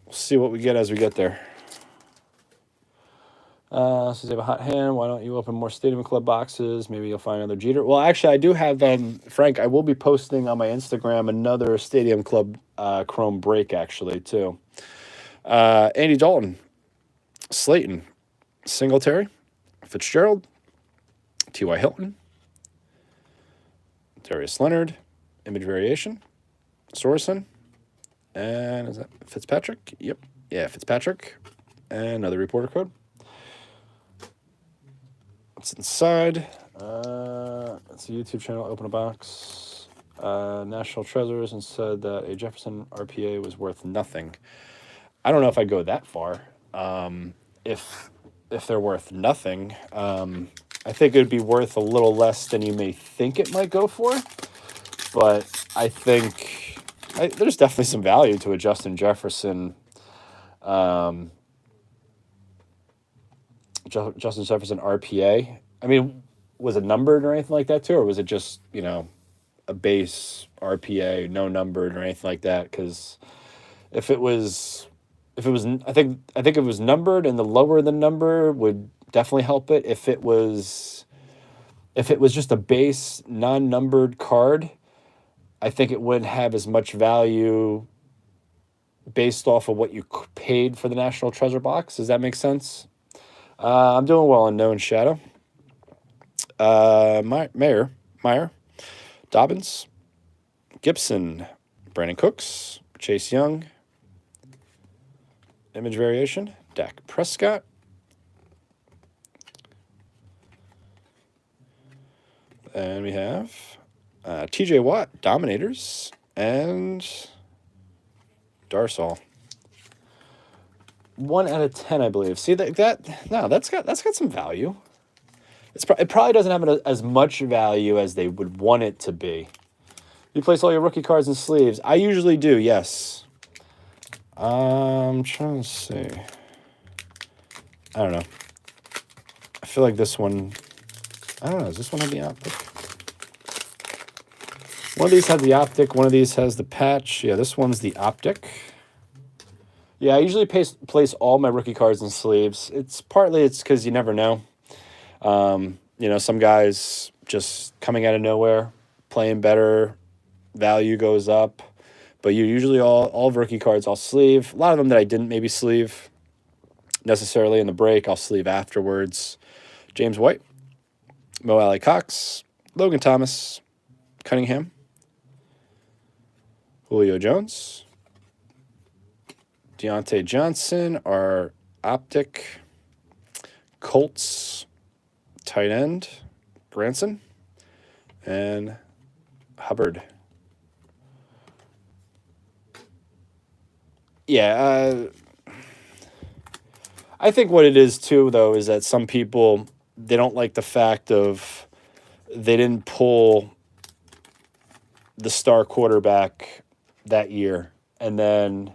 We'll see what we get as we get there. Says you have a hot hand. Why don't you open more Stadium Club boxes? Maybe you'll find another Jeter. Well, actually, I do have, Frank, I will be posting on my Instagram another Stadium Club Chrome break, actually, too. Andy Dalton, Slayton, Singletary, Fitzgerald, T.Y. Hilton, Darius Leonard, image variation, Sorensen, and is that Fitzpatrick? Yep. Yeah, Fitzpatrick, and another reporter code. What's inside? It's a YouTube channel, Open a Box. National Treasures, and said that a Jefferson RPA was worth nothing. I don't know if I'd go that far. If they're worth nothing, I think it would be worth a little less than you may think it might go for. But I think there's definitely some value to a Justin Jefferson. Justin Jefferson RPA. I mean, was it numbered or anything like that too, or was it just, you know, a base RPA, no numbered or anything like that? Because if it was, I think it was numbered, and the lower the number would definitely help it. If it was just a base non-numbered card, I think it wouldn't have as much value based off of what you paid for the National Treasure box. Does that make sense? I'm doing well on Known Shadow. Meyer, Dobbins, Gibson, Brandon Cooks, Chase Young, image variation, Dak Prescott, and we have TJ Watt, Dominators, and Darsal. 1 out of 10, I believe. See that's got some value. It probably doesn't have as much value as they would want it to be. You place all your rookie cards in sleeves. I usually do, yes. I'm trying to see. I don't know. I feel like this one, I don't know. Does this one have the optic? One of these has the optic. One of these has the patch. Yeah, this one's the optic. Yeah, I usually place all my rookie cards in sleeves. It's because you never know. You know, some guys just coming out of nowhere, playing better, value goes up. But you usually all rookie cards I'll sleeve. A lot of them that I didn't maybe sleeve necessarily in the break, I'll sleeve afterwards. James White, Mo Alley Cox, Logan Thomas, Cunningham, Julio Jones, Deontay Johnson, our optic, Colts, tight end, Granson, and Hubbard. Yeah, I think what it is too, though, is that some people, they don't like the fact of they didn't pull the star quarterback that year. And then,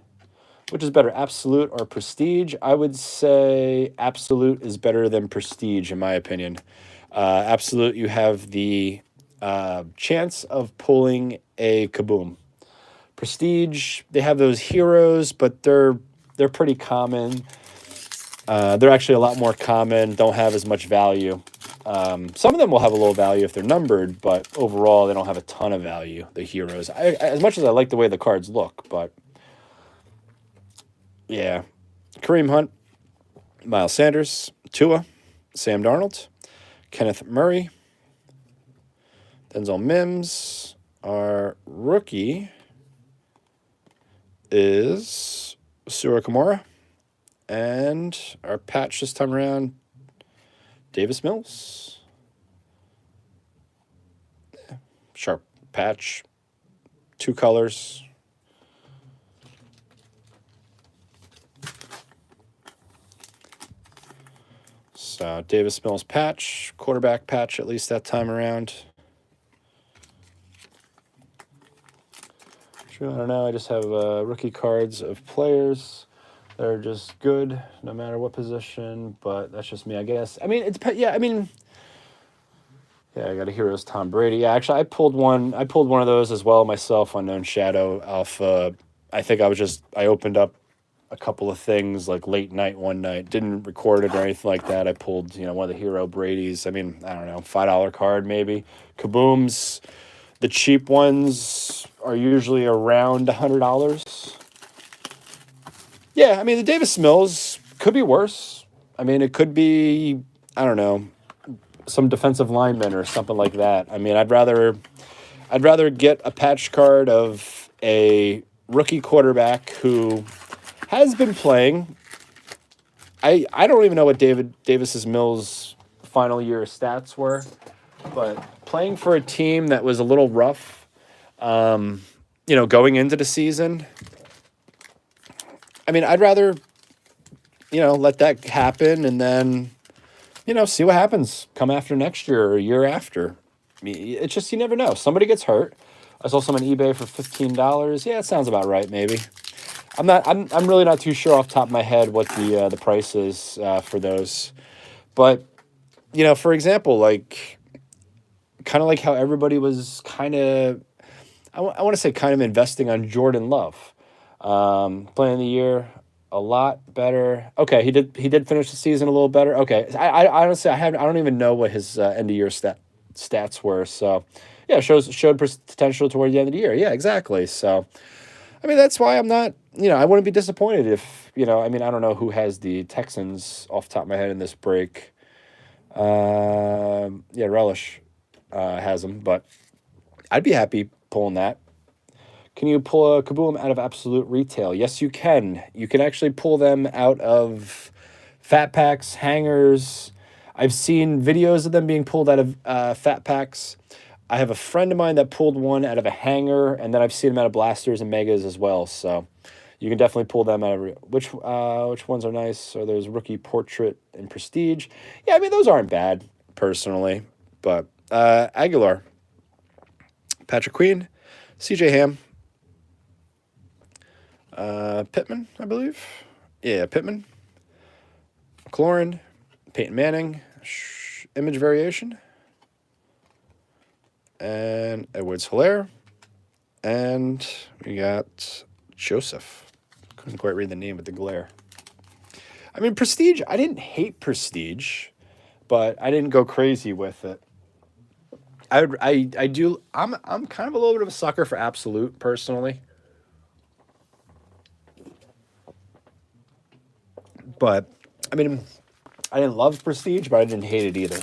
which is better, Absolute or Prestige? I would say Absolute is better than Prestige, in my opinion. Absolute, you have the chance of pulling a kaboom. Prestige, they have those heroes, but they're pretty common. They're actually a lot more common, don't have as much value. Some of them will have a little value if they're numbered, but overall they don't have a ton of value, the heroes. As much as I like the way the cards look, but Yeah. Kareem Hunt, Miles Sanders, Tua, Sam Darnold, Kenneth Murray, Denzel Mims. Our rookie is Sura Kamara. And our patch this time around, Davis Mills. Sharp patch. 2 colors. So Davis Mills patch, quarterback patch at least that time around. Sure, I don't know. I just have rookie cards of players that are just good no matter what position, but that's just me, I guess. I mean, it's yeah. I mean, yeah. I got a Heroes Tom Brady. Yeah, actually, I pulled one. I pulled one of those as well myself. Unknown Shadow Alpha. I think I opened up a couple of things like late night one night, didn't record it or anything like that. I pulled, one of the Hero Brady's. I mean, I don't know, $5 card maybe. Kabooms, the cheap ones are usually around $100. Yeah, I mean, the Davis Mills could be worse. I mean, it could be, I don't know, some defensive lineman or something like that. I mean, I'd rather get a patch card of a rookie quarterback who has been playing. I don't even know what Davis's Mills' final year stats were, but playing for a team that was a little rough, going into the season. I mean, I'd rather, let that happen and then, see what happens come after next year or a year after. I mean, it's just, you never know. Somebody gets hurt. I saw some on eBay for $15. Yeah, it sounds about right, maybe. I'm really not too sure off the top of my head what the price is for those. But, for example, like kind of like how everybody was kind of, I want to say kind of investing on Jordan Love. Playing the year a lot better. Okay, he did finish the season a little better. Okay, I honestly I don't even know what his end of year stats were. So yeah, showed potential toward the end of the year. Yeah, exactly. So I mean that's why I'm not. I wouldn't be disappointed if I mean I don't know who has the Texans off the top of my head in this break. Yeah, Relish has them, but I'd be happy pulling that. Can you pull a Kaboom out of Absolute Retail? Yes, you can. You can actually pull them out of fat packs, hangers. I've seen videos of them being pulled out of fat packs. I have a friend of mine that pulled one out of a hanger, and then I've seen them out of blasters and megas as well. So you can definitely pull them out of which ones are nice? So there's Rookie Portrait and Prestige. Yeah, I mean those aren't bad personally, but Aguilar, Patrick Queen, CJ Ham. Pittman, I believe. Yeah, Pittman. McLaurin, Peyton Manning, image variation, and Edwards-Helaire, and we got Joseph. Couldn't quite read the name with the glare. I mean, Prestige, I didn't hate Prestige, but I didn't go crazy with it. I'm kind of a little bit of a sucker for Absolute, personally. But, I mean, I didn't love Prestige, but I didn't hate it either.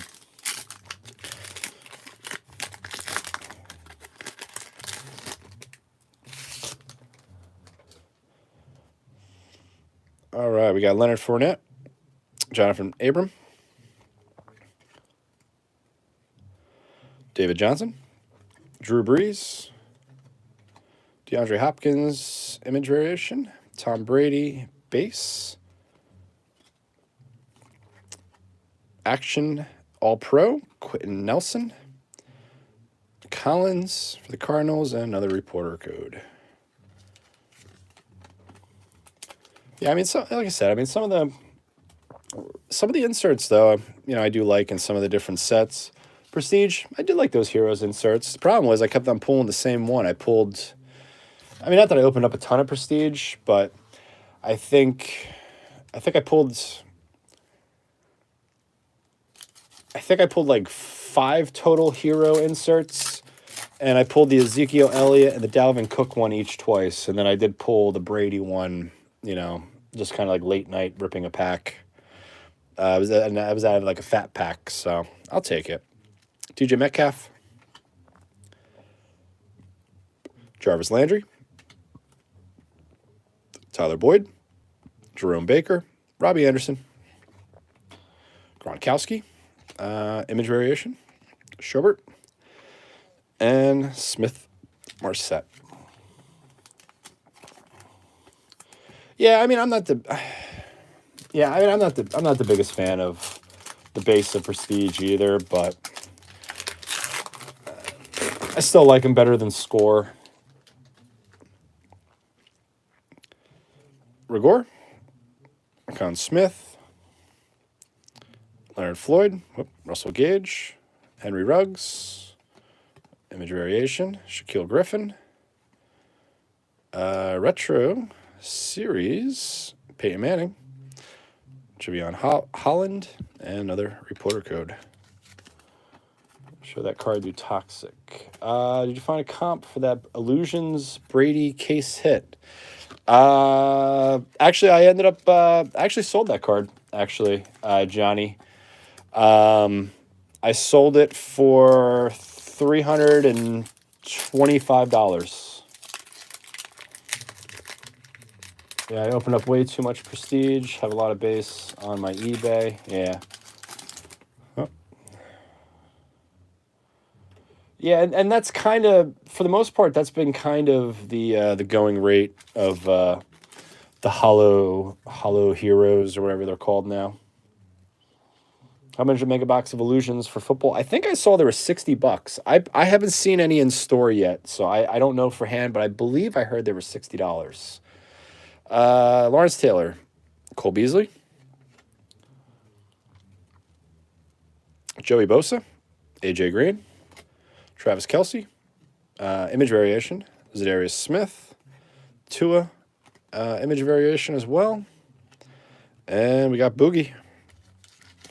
All right, we got Leonard Fournette, Jonathan Abram, David Johnson, Drew Brees, DeAndre Hopkins, image variation, Tom Brady, base, Action All-Pro, Quentin Nelson, Collins for the Cardinals, and another reporter code. Yeah, I mean, like I said, I mean, some of the inserts, though, I do like in some of the different sets. Prestige, I did like those Heroes inserts. The problem was I kept on pulling the same one. I not that I opened up a ton of Prestige, but I think I pulled like 5 total Hero inserts, and I pulled the Ezekiel Elliott and the Dalvin Cook one each twice, and then I did pull the Brady one, just kind of like late night ripping a pack. I was out of like a fat pack, so I'll take it. TJ Metcalf, Jarvis Landry, Tyler Boyd, Jerome Baker, Robbie Anderson, Gronkowski, image variation, Schobert, and Smith Marset. Yeah, I mean, I'm not the biggest fan of the base of Prestige either, but I still like him better than Score. Rigor, Con Smith, Leonard Floyd, Russell Gage, Henry Ruggs, image variation, Shaquille Griffin, retro series, Peyton Manning, Javion Holland, and another reporter code. Show that card do toxic. Did you find a comp for that Illusions Brady case hit? Actually, I ended up actually sold that card. Actually, Johnny, I sold it for $325. Yeah, I opened up way too much Prestige. Have a lot of base on my eBay. Yeah. Oh. Yeah, and that's kind of, for the most part, that's been kind of the going rate of the hollow heroes or whatever they're called now. How much a mega box of Illusions for football? I think I saw there were $60. I haven't seen any in store yet, so I don't know for hand, but I believe I heard there were $60. Lawrence Taylor, Cole Beasley, Joey Bosa, AJ Green, Travis Kelce, image variation, Zadarius Smith, Tua, image variation as well, and we got Boogie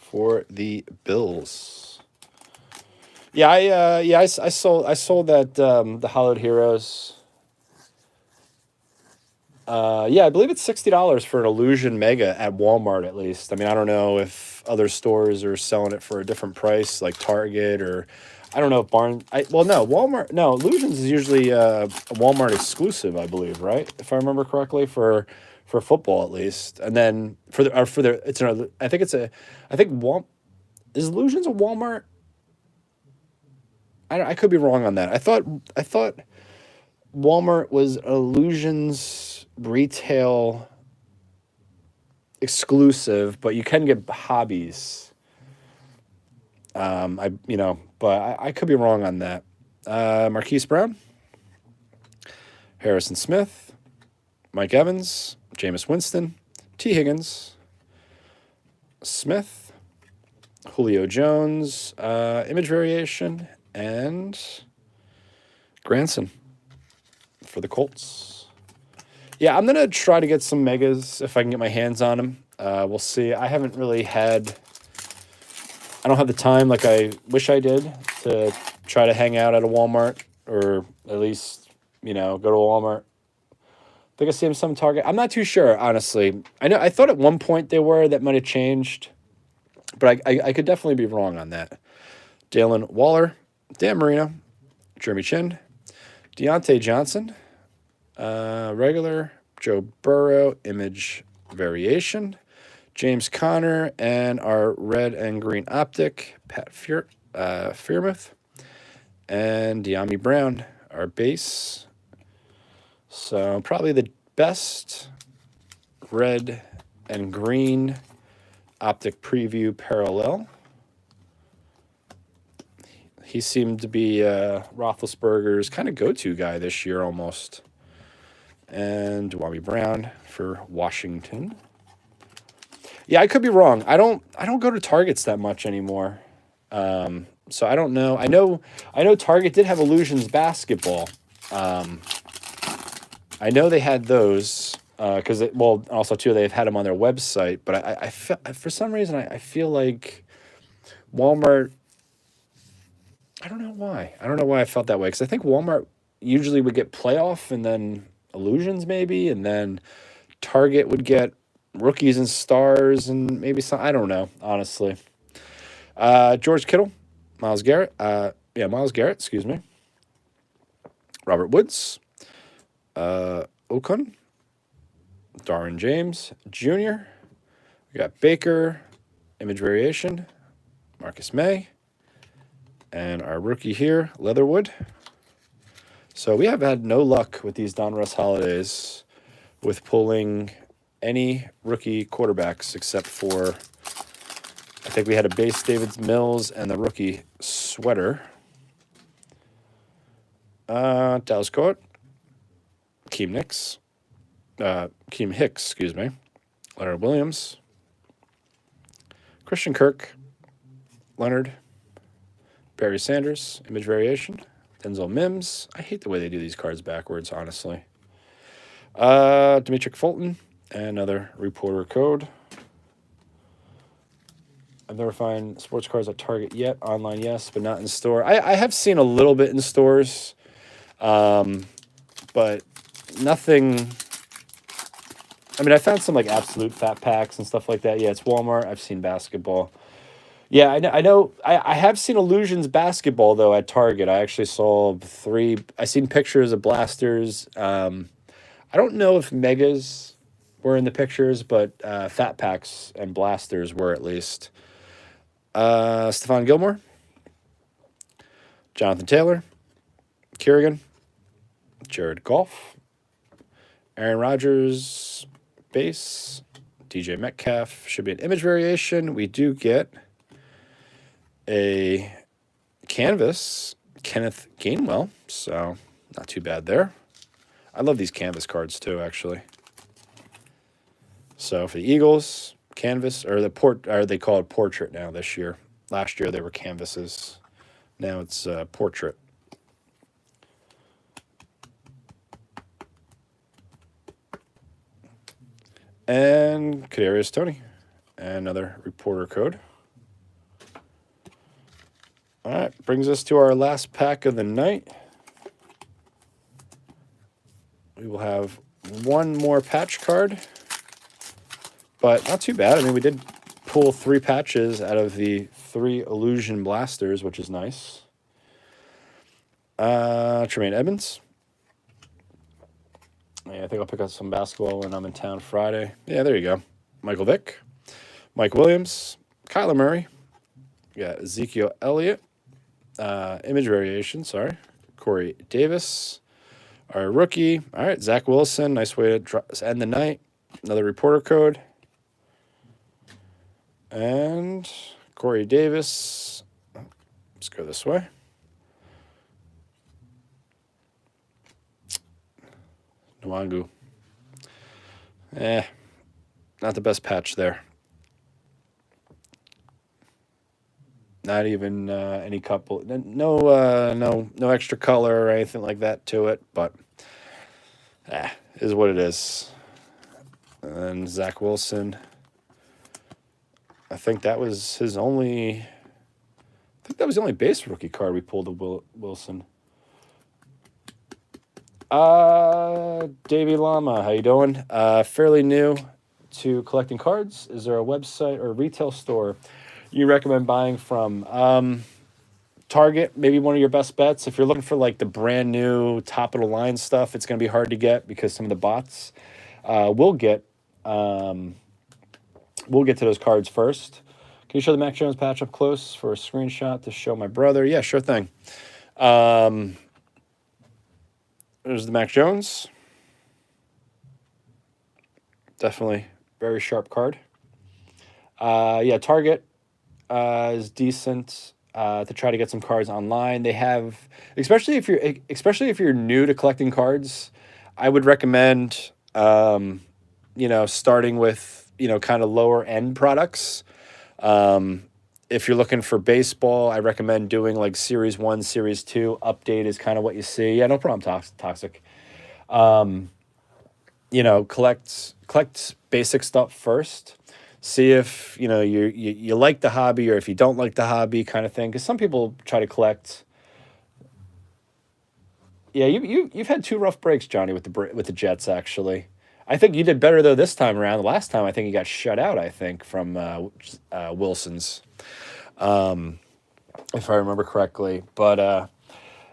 for the Bills. Yeah, I sold that the Hollowed Heroes. Yeah, I believe it's $60 for an Illusion Mega at Walmart, at least. I mean, I don't know if other stores are selling it for a different price, like Target, or I don't know if Walmart. No, Illusions is usually a Walmart exclusive, I believe, right? If I remember correctly, for football at least. And then is Illusions a Walmart? I could be wrong on that. I thought Walmart was Illusions retail exclusive, but you can get hobbies. But I could be wrong on that. Marquise Brown, Harrison Smith, Mike Evans, Jameis Winston, T. Higgins, Smith, Julio Jones, image variation, and Granson for the Colts. Yeah, I'm going to try to get some megas if I can get my hands on them. We'll see. I don't have the time like I wish I did to try to hang out at a Walmart, or at least, go to a Walmart. I think I see some Target. I'm not too sure, honestly. I thought at one point they were. That might have changed. But I could definitely be wrong on that. Dalen Waller, Dan Marino, Jeremy Chin, Deontay Johnson, regular, Joe Burrow, image variation, James Conner, and our red and green optic, Pat Freiermuth, and De'Ami Brown, our base. So probably the best red and green optic preview parallel. He seemed to be Roethlisberger's kind of go-to guy this year almost. And De'Ami Brown for Washington. Yeah, I could be wrong. I don't go to Targets that much anymore. So I don't know. I know Target did have Illusions basketball. I know they had those because also too they've had them on their website. But I for some reason I feel like Walmart. I don't know why. I don't know why I felt that way, because I think Walmart usually would get playoff and then Illusions maybe, and then Target would get rookies and stars and maybe some. I don't know, honestly. George Kittle, Miles Garrett. Miles Garrett. Excuse me. Robert Woods, Okun, Darwin James Jr. We got Baker, image variation, Marcus May, and our rookie here, Leatherwood. So we have had no luck with these Donruss holidays with pulling any rookie quarterbacks except for, I think we had a base David Mills and the rookie sweater. Dallas Court, Keem Hicks, excuse me, Leonard Williams, Christian Kirk, Leonard, Barry Sanders, image variation, Denzel Mims. I hate the way they do these cards backwards, honestly. Demetric Fulton, another reporter code. I've never found sports cards at Target yet. Online, yes, but not in store. I have seen a little bit in stores, but nothing. I mean, I found some like absolute fat packs and stuff like that. Yeah, it's Walmart. I've seen basketball. Yeah, I know. I have seen Illusions basketball though at Target. I actually saw 3. I seen pictures of blasters. I don't know if megas were in the pictures, but fat packs and blasters were at least. Stephon Gilmore, Jonathan Taylor, Kerrigan, Jared Goff, Aaron Rodgers, base, DJ Metcalf. Should be an image variation. We do get a canvas, Kenneth Gainwell, so not too bad there. I love these canvas cards too, actually. So for the Eagles, canvas, or they call it portrait now this year. Last year they were canvases. Now it's portrait. And Kadarius Toney, another reporter code. All right, brings us to our last pack of the night. We will have one more patch card, but not too bad. I mean, we did pull 3 patches out of the 3 Illusion Blasters, which is nice. Tremaine Edmonds. Yeah, I think I'll pick up some basketball when I'm in town Friday. Yeah, there you go. Michael Vick, Mike Williams, Kyler Murray. We got Ezekiel Elliott. Image variation, sorry. Corey Davis. Our rookie. All right, Zach Wilson. Nice way to end the night. Another reporter code. And Corey Davis. Let's go this way. Nwangu. Not the best patch there. Not even any couple. No extra color or anything like that to it, but is what it is. And Zach Wilson. I think that was his only. I think that was the only base rookie card we pulled of Wilson. Davey Lama, how you doing? Fairly new to collecting cards. Is there a website or a retail store you recommend buying from? Target, maybe one of your best bets. If you're looking for like the brand new top of the line stuff, it's going to be hard to get because some of the bots will get to those cards first. Can you show the Mac Jones patch up close for a screenshot to show my brother? Yeah, sure thing. There's the Mac Jones. Definitely very sharp card. Yeah, Target is decent to try to get some cards online. They have, especially if you're new to collecting cards, I would recommend starting with kind of lower end products. If you're looking for baseball, I recommend doing like Series 1, Series 2. Update is kind of what you see. Yeah, no problem, Toxic. Collect basic stuff first. See if, you like the hobby or if you don't like the hobby kind of thing. Because some people try to collect. Yeah, you've had 2 rough breaks, Johnny, with the Jets, actually. I think you did better though this time around. The last time I think you got shut out. I think from Wilson's, if I remember correctly. But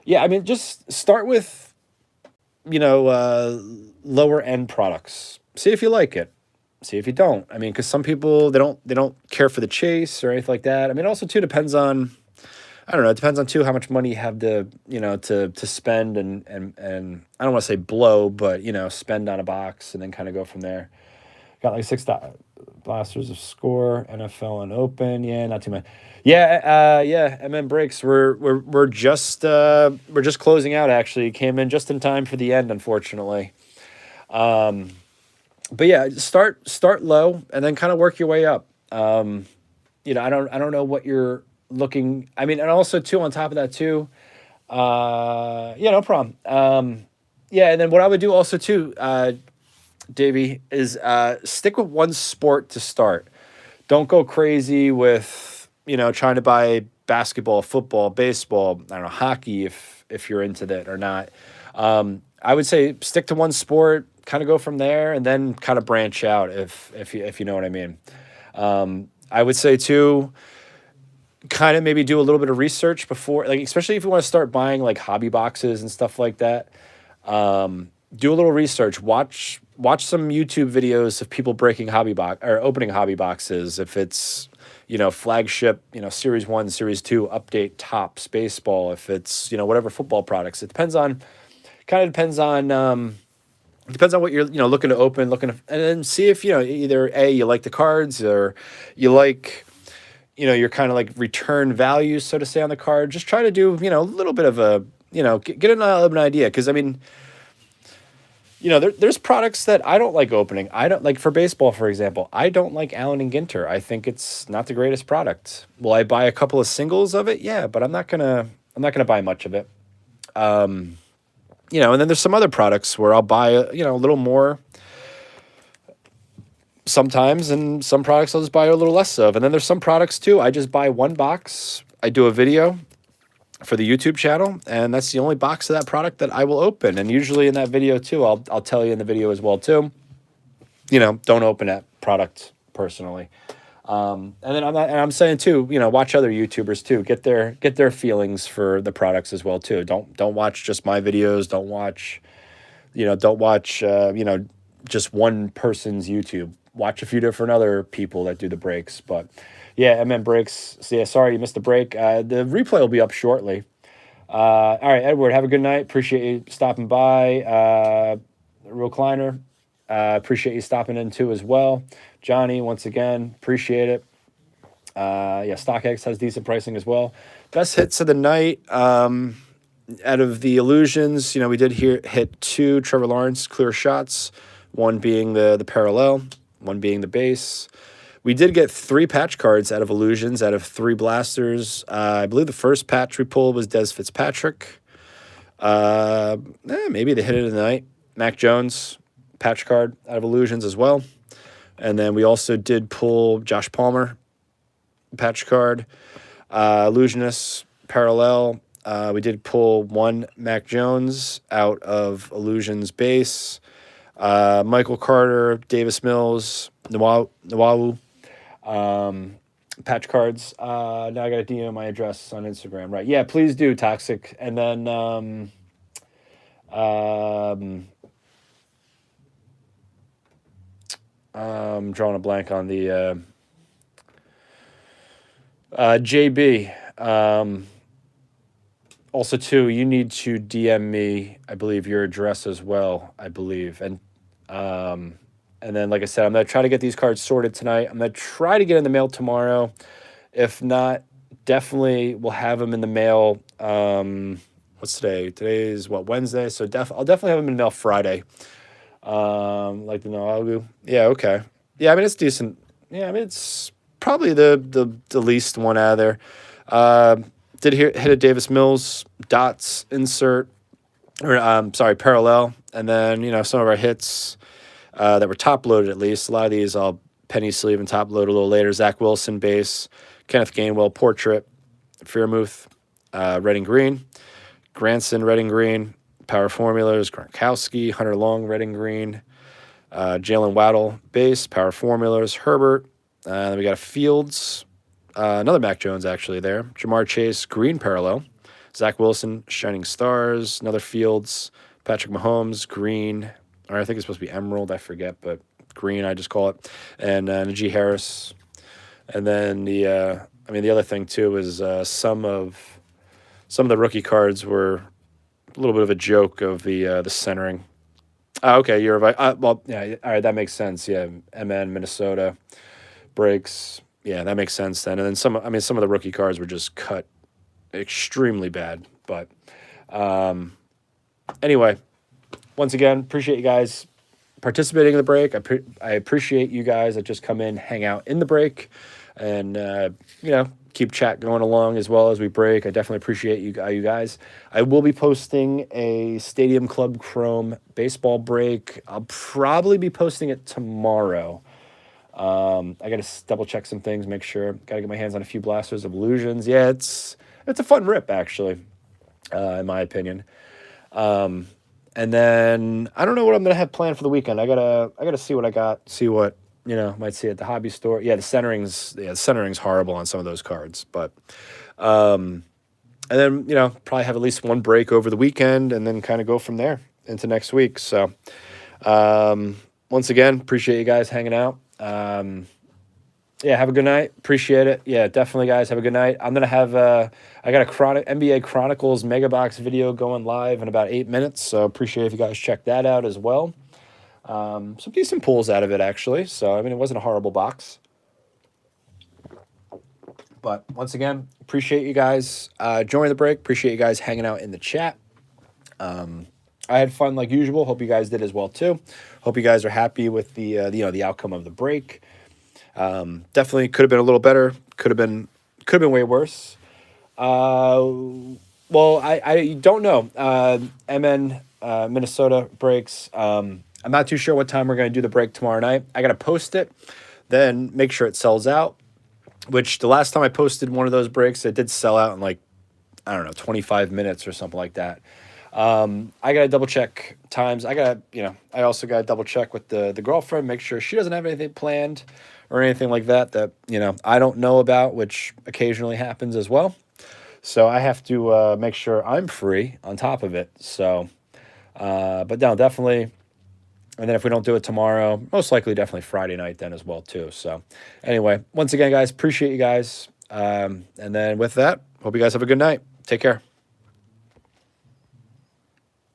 yeah, I mean, just start with lower end products. See if you like it. See if you don't. I mean, because some people they don't care for the chase or anything like that. I mean, also too depends on, I don't know. It depends on too how much money you have to to spend and I don't want to say blow, but spend on a box and then kind of go from there. Got like blasters of score, NFL and open. Yeah, not too much. Yeah, yeah. MM breaks. We're just closing out. Actually, came in just in time for the end, unfortunately. But yeah, start low and then kind of work your way up. I don't know what you're looking. I mean, and also too on top of that too. Yeah, no problem. Yeah, and then what I would do also too, Davey, is stick with one sport to start. Don't go crazy with trying to buy basketball, football, baseball. I don't know, hockey if you're into that or not. I would say stick to one sport, kind of go from there, and then kind of branch out if you know what I mean. I would say too, kind of maybe do a little bit of research before, like especially if you want to start buying like hobby boxes and stuff like that. Do a little research. Watch some YouTube videos of people breaking hobby box or opening hobby boxes. If it's flagship, Series 1, Series 2 update tops baseball. If it's whatever football products. It depends on depends on what you're looking to open, and then see if either A, you like the cards, or you like your kind of like return values, so to say, on the card. Just try to do a little bit of a get an idea, because I mean there's products that I don't like opening. I don't like, for baseball, for example, I don't like Allen and Ginter. I think it's not the greatest product. Will I buy a couple of singles of it? Yeah, but I'm not gonna buy much of it. And then there's some other products where I'll buy a little more sometimes, and some products I'll just buy a little less of. And then there's some products too, I just buy one box. I do a video for the YouTube channel, and that's the only box of that product that I will open. And usually in that video too, I'll tell you in the video as well too, don't open that product personally. And then I'm saying too, watch other YouTubers too, get their feelings for the products as well too. Don't watch just my videos. Don't watch just one person's YouTube. Watch a few different other people that do the breaks. But yeah, MM breaks. So yeah, sorry you missed the break. The replay will be up shortly. All right, Edward, have a good night. Appreciate you stopping by. Real Kleiner, appreciate you stopping in too as well. Johnny, once again, appreciate it. Yeah, StockX has decent pricing as well. Best hits of the night. Out of the illusions, we did hit 2 Trevor Lawrence clear shots, one being the parallel, one being the base. We did get 3 patch cards out of illusions, out of 3 blasters. I believe the first patch we pulled was Des Fitzpatrick. Maybe the hit of the night. Mac Jones, patch card out of illusions as well. And then we also did pull Josh Palmer, patch card. Illusionist, parallel. We did pull 1 Mac Jones out of illusions base. Michael Carter, Davis Mills, Nawawu, patch cards. Now I got to DM my address on Instagram, right? Yeah, please do, Toxic. And then I'm drawing a blank on the JB. Also, too, you need to DM me, I believe, your address as well, I believe. And then, like I said, I'm going to try to get these cards sorted tonight. I'm going to try to get in the mail tomorrow. If not, definitely we'll have them in the mail. What's today? Today is, Wednesday? So I'll definitely have them in the mail Friday. Like the Noagu. Yeah, okay. Yeah, I mean, it's decent. Yeah, I mean, it's probably the least one out of there. Did hit a Davis Mills dots insert, or parallel, and then some of our hits that were top loaded, at least. A lot of these I'll penny sleeve and top load a little later. Zach Wilson base, Kenneth Gainwell portrait, Fearmouth red and green, Granson red and green, Power Formulas, Gronkowski, Hunter Long red and green, Jalen Waddle, base, power formulas, Herbert. Then we got a Fields, another Mac Jones actually there. Jamar Chase, green parallel. Zach Wilson, shining stars. Another Fields. Patrick Mahomes, green. Or I think it's supposed to be emerald. I forget, but green I just call it. And Najee Harris. And then the other thing too is some of the rookie cards were a little bit of a joke of the centering. Okay, you're right. Well, yeah, all right, that makes sense. Yeah, MN Minnesota breaks. Yeah, that makes sense then. And then some of the rookie cards were just cut extremely bad. But anyway, once again, appreciate you guys participating in the break. I appreciate you guys that just come in, hang out in the break, and keep chat going along as well as we break. I definitely appreciate you guys. I will be posting a Stadium Club Chrome baseball break. I'll probably be posting it tomorrow. I got to double check some things, make sure. Got to get my hands on a few blasters of illusions. Yeah, it's a fun rip actually, in my opinion. And then I don't know what I'm gonna have planned for the weekend. I gotta see what I got. See what might see at the hobby store. Yeah, the centering's horrible on some of those cards. But and then probably have at least one break over the weekend, and then kind of go from there into next week. So once again, appreciate you guys hanging out. Yeah, have a good night. Appreciate it. Yeah, definitely, guys. Have a good night. I'm gonna have I got a NBA Chronicles Mega Box video going live in about 8 minutes. So appreciate if you guys check that out as well. Some decent pulls out of it actually. So it wasn't a horrible box. But once again, appreciate you guys joining the break. Appreciate you guys hanging out in the chat. I had fun like usual. Hope you guys did as well too. Hope you guys are happy with the outcome of the break. Definitely could have been a little better. Could have been way worse. Well, I don't know. MN Minnesota breaks. I'm not too sure what time we're going to do the break tomorrow night. I got to post it, then make sure it sells out. Which the last time I posted one of those breaks, it did sell out in 25 minutes or something like that. I got to double check times. I also got to double check with the girlfriend, make sure she doesn't have anything planned or anything like that I don't know about, which occasionally happens as well. So I have to make sure I'm free on top of it. So, but no, definitely. And then if we don't do it tomorrow, most likely definitely Friday night then as well too. So anyway, once again, guys, appreciate you guys. And then with that, hope you guys have a good night. Take care.